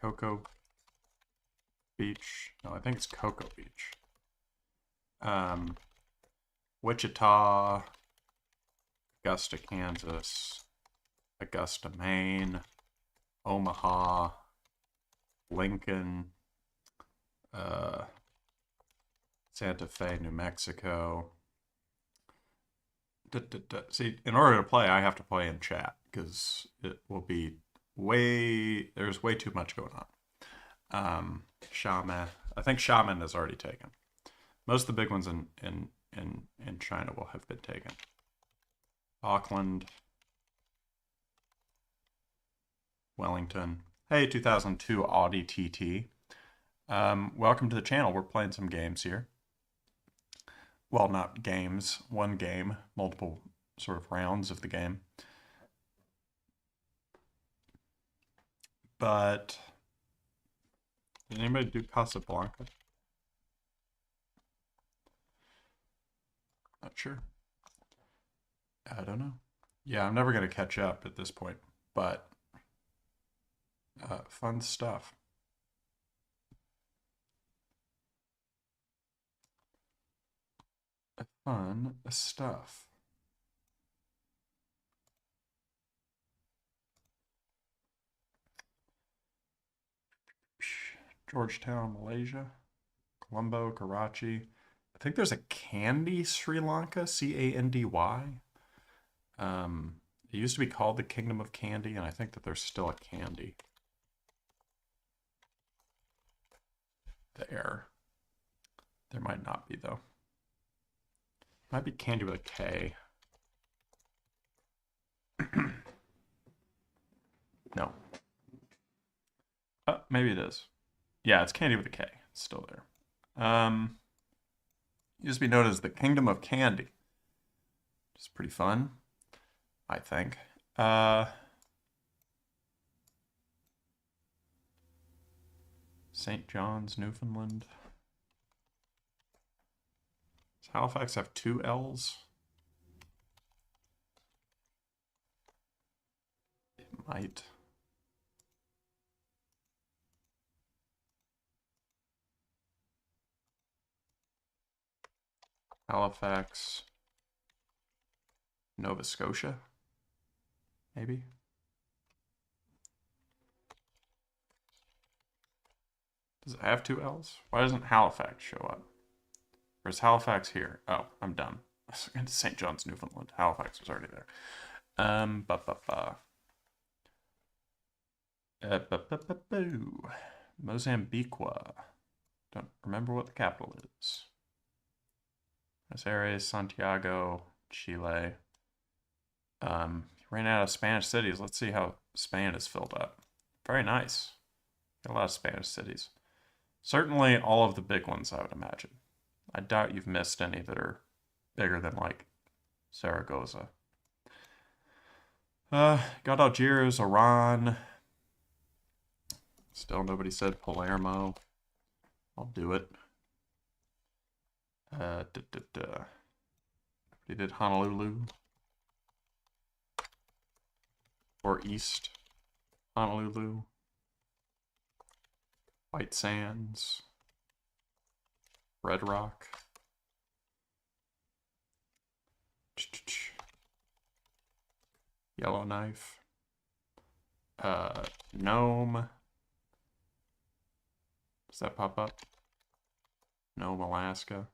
Cocoa Beach. No, I think it's Cocoa Beach. Wichita. Augusta, Kansas. Augusta, Maine. Omaha. Lincoln. Santa Fe, New Mexico. See, in order to play, I have to play in chat because it will be there's way too much going on. Shaman. I think Shaman is already taken. Most of the big ones in China will have been taken. Auckland. Wellington. Hey, 2002 Audi TT. Welcome to the channel. We're playing some games here. Well, not games. One game. Multiple sort of rounds of the game. But did anybody do Casablanca? Not sure. I don't know. Yeah, I'm never going to catch up at this point, but fun stuff. Fun stuff. Georgetown, Malaysia. Colombo, Karachi. I think there's a Kandy, Sri Lanka, Candy. It used to be called the Kingdom of Kandy, and I think that there's still a Kandy there. There might not be, though. Might be Kandy with a K. No. Maybe it is. Yeah, it's Kandy with a K. It's still there. Used to be known as the Kingdom of Kandy. It's pretty fun, I think. St. John's, Newfoundland. Does Halifax have 2 L's? It might. Halifax, Nova Scotia, maybe. Does it have 2 L's? Why doesn't Halifax show up? Or is Halifax here? Oh, I'm dumb. I was looking at St. John's, Newfoundland. Halifax was already there. Mozambique. Don't remember what the capital is. Buenos Aires, Santiago, Chile. Ran out of Spanish cities. Let's see how Spain is filled up. Very nice. Got a lot of Spanish cities. Certainly all of the big ones, I would imagine. I doubt you've missed any that are bigger than, like, Zaragoza. Got Algiers, Iran. Still nobody said Palermo. I'll do it. We did Honolulu. Or East Honolulu. White Sands. Red Rock. Yellowknife. Nome. Does that pop up? Nome, Alaska.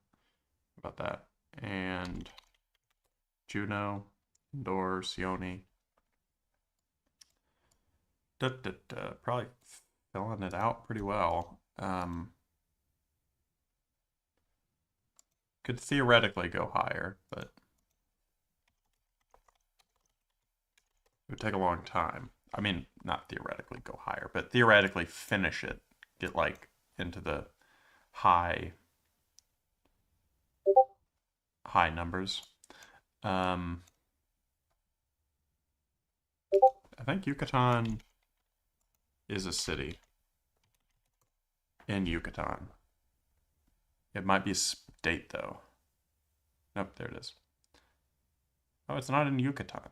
How about that? And Juneau, Endor, Sione. Probably filling it out pretty well. Could theoretically go higher, but it would take a long time. I mean, not theoretically go higher, but theoretically finish it. Get like into the high numbers. I think Yucatan is a city in Yucatan. It might be a state though. Nope, there it is. Oh, it's not in Yucatan.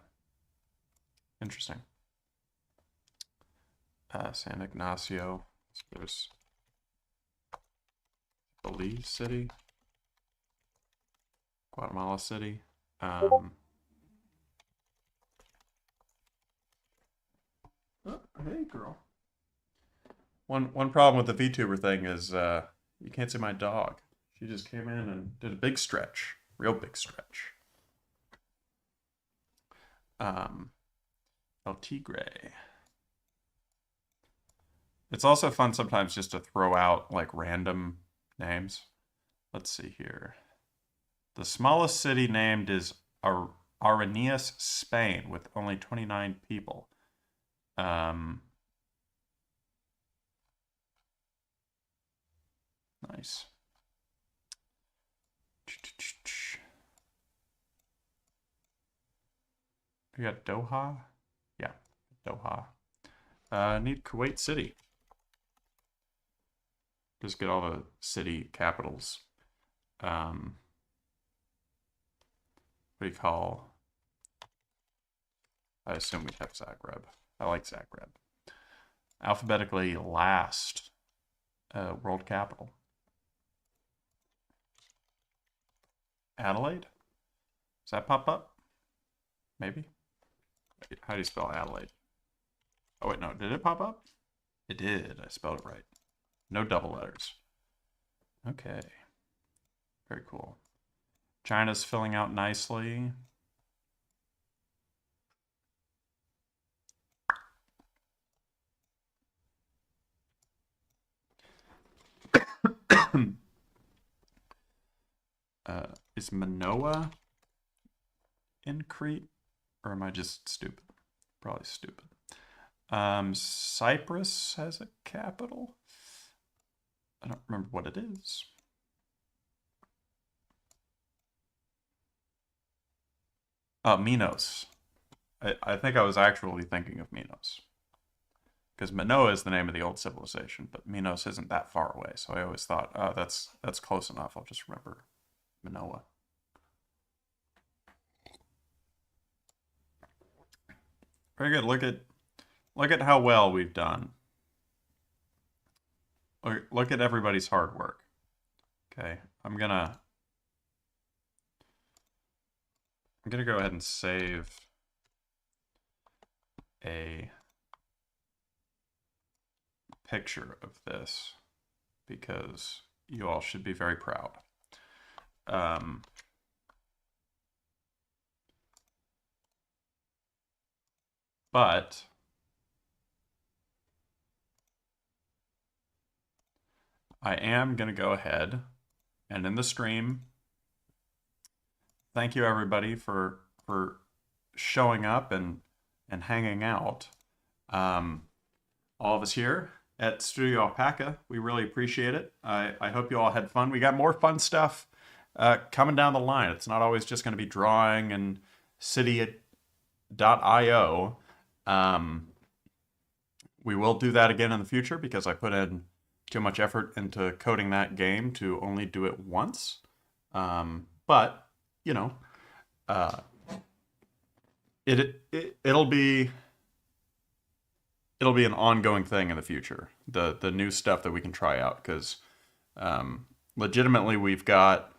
Interesting. San Ignacio. So there's Belize City. Guatemala City. Oh, hey, girl. One problem with the VTuber thing is you can't see my dog. She just came in and did a big stretch, real big stretch. El Tigre. It's also fun sometimes just to throw out like random names. Let's see here. The smallest city named is Arenas, Spain, with only 29 people. Nice. We got Doha. Yeah, Doha. Need Kuwait City. Just get all the city capitals. What do you call? I assume we have Zagreb. I like Zagreb. Alphabetically last world capital. Adelaide? Does that pop up? Maybe? How do you spell Adelaide? Oh wait, no, did it pop up? It did, I spelled it right. No double letters. Okay. Very cool. China's filling out nicely. Is Manoa in Crete? Or am I just stupid? Probably stupid. Cyprus has a capital. I don't remember what it is. Minos. I think I was actually thinking of Minos. Because Manoa is the name of the old civilization, but Minos isn't that far away. So I always thought, oh, that's close enough. I'll just remember Manoa. Very good. Look at how well we've done. Look at everybody's hard work. Okay, I'm gonna go ahead and save a picture of this because you all should be very proud. But I am going to go ahead and in the stream, thank you everybody for showing up and hanging out. All of us here at Studio Alpaca, we really appreciate it. I hope you all had fun. We got more fun stuff coming down the line. It's not always just going to be drawing and city.io. We will do that again in the future because I put in too much effort into coding that game to only do it once. But, you know, uh, it'll be an ongoing thing in the future. The new stuff that we can try out, because legitimately we've got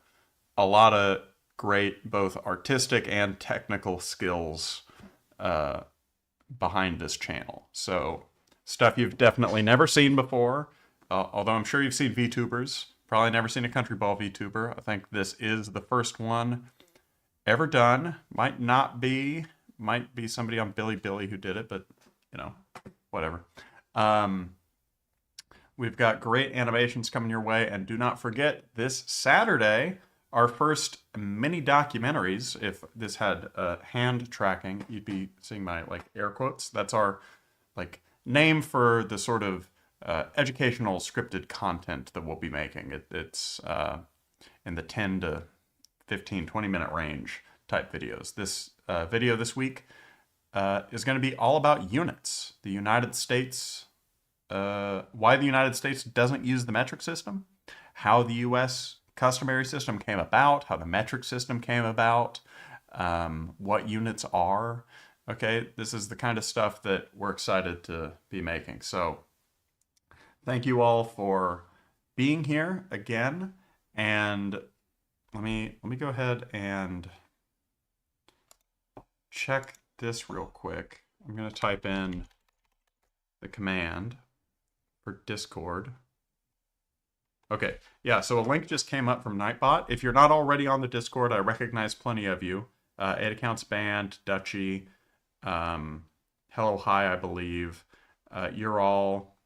a lot of great both artistic and technical skills behind this channel. So stuff you've definitely never seen before. Although I'm sure you've seen VTubers, probably never seen a Countryball VTuber. I think this is the first one ever done. Might be somebody on Billy who did it, but you know, whatever. We've got great animations coming your way, and do not forget this Saturday, our first mini documentaries. If this had hand tracking, you'd be seeing my like air quotes. That's our like name for the sort of educational scripted content that we'll be making. It's in the 10 to 15, 20-minute range type videos. This video this week is going to be all about units. The United States, why the United States doesn't use the metric system, how the U.S. customary system came about, how the metric system came about, what units are. Okay, this is the kind of stuff that we're excited to be making. So thank you all for being here again. And let me go ahead and check this real quick. I'm going to type in the command for Discord. Okay, yeah, so a link just came up from Nightbot. If you're not already on the Discord, I recognize plenty of you. 8 accounts banned, Dutchy, Hello Hi, I believe. You're all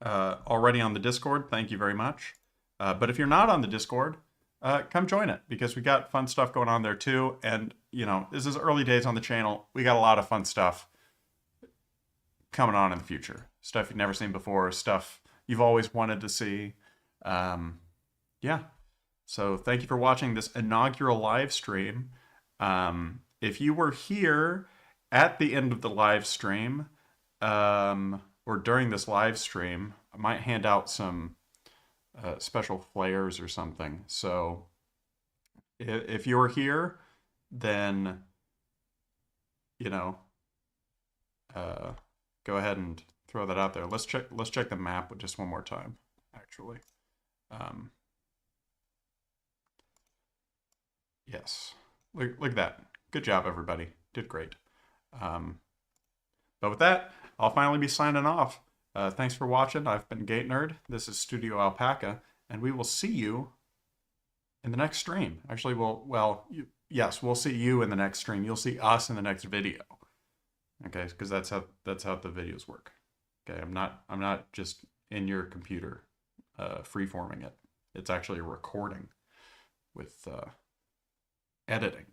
already on the Discord. Thank you very much. But if you're not on the Discord, come join it, because we got fun stuff going on there too. And, you know, this is early days on the channel. We got a lot of fun stuff coming on in the future. Stuff you've never seen before, stuff you've always wanted to see. Yeah. So thank you for watching this inaugural live stream. If you were here at the end of the live stream, or during this live stream, I might hand out some special flares or something. So if you're here, then, you know, go ahead and throw that out there. Let's check the map just one more time, actually. Yes, look at that. Good job, everybody. Did great. But with that, I'll finally be signing off. Thanks for watching. I've been GateNerd. This is Studio Alpaca, and we will see you in the next stream. Actually, yes, we'll see you in the next stream. You'll see us in the next video. Okay, because that's how the videos work. Okay, I'm not just in your computer freeforming it. It's actually a recording with editing.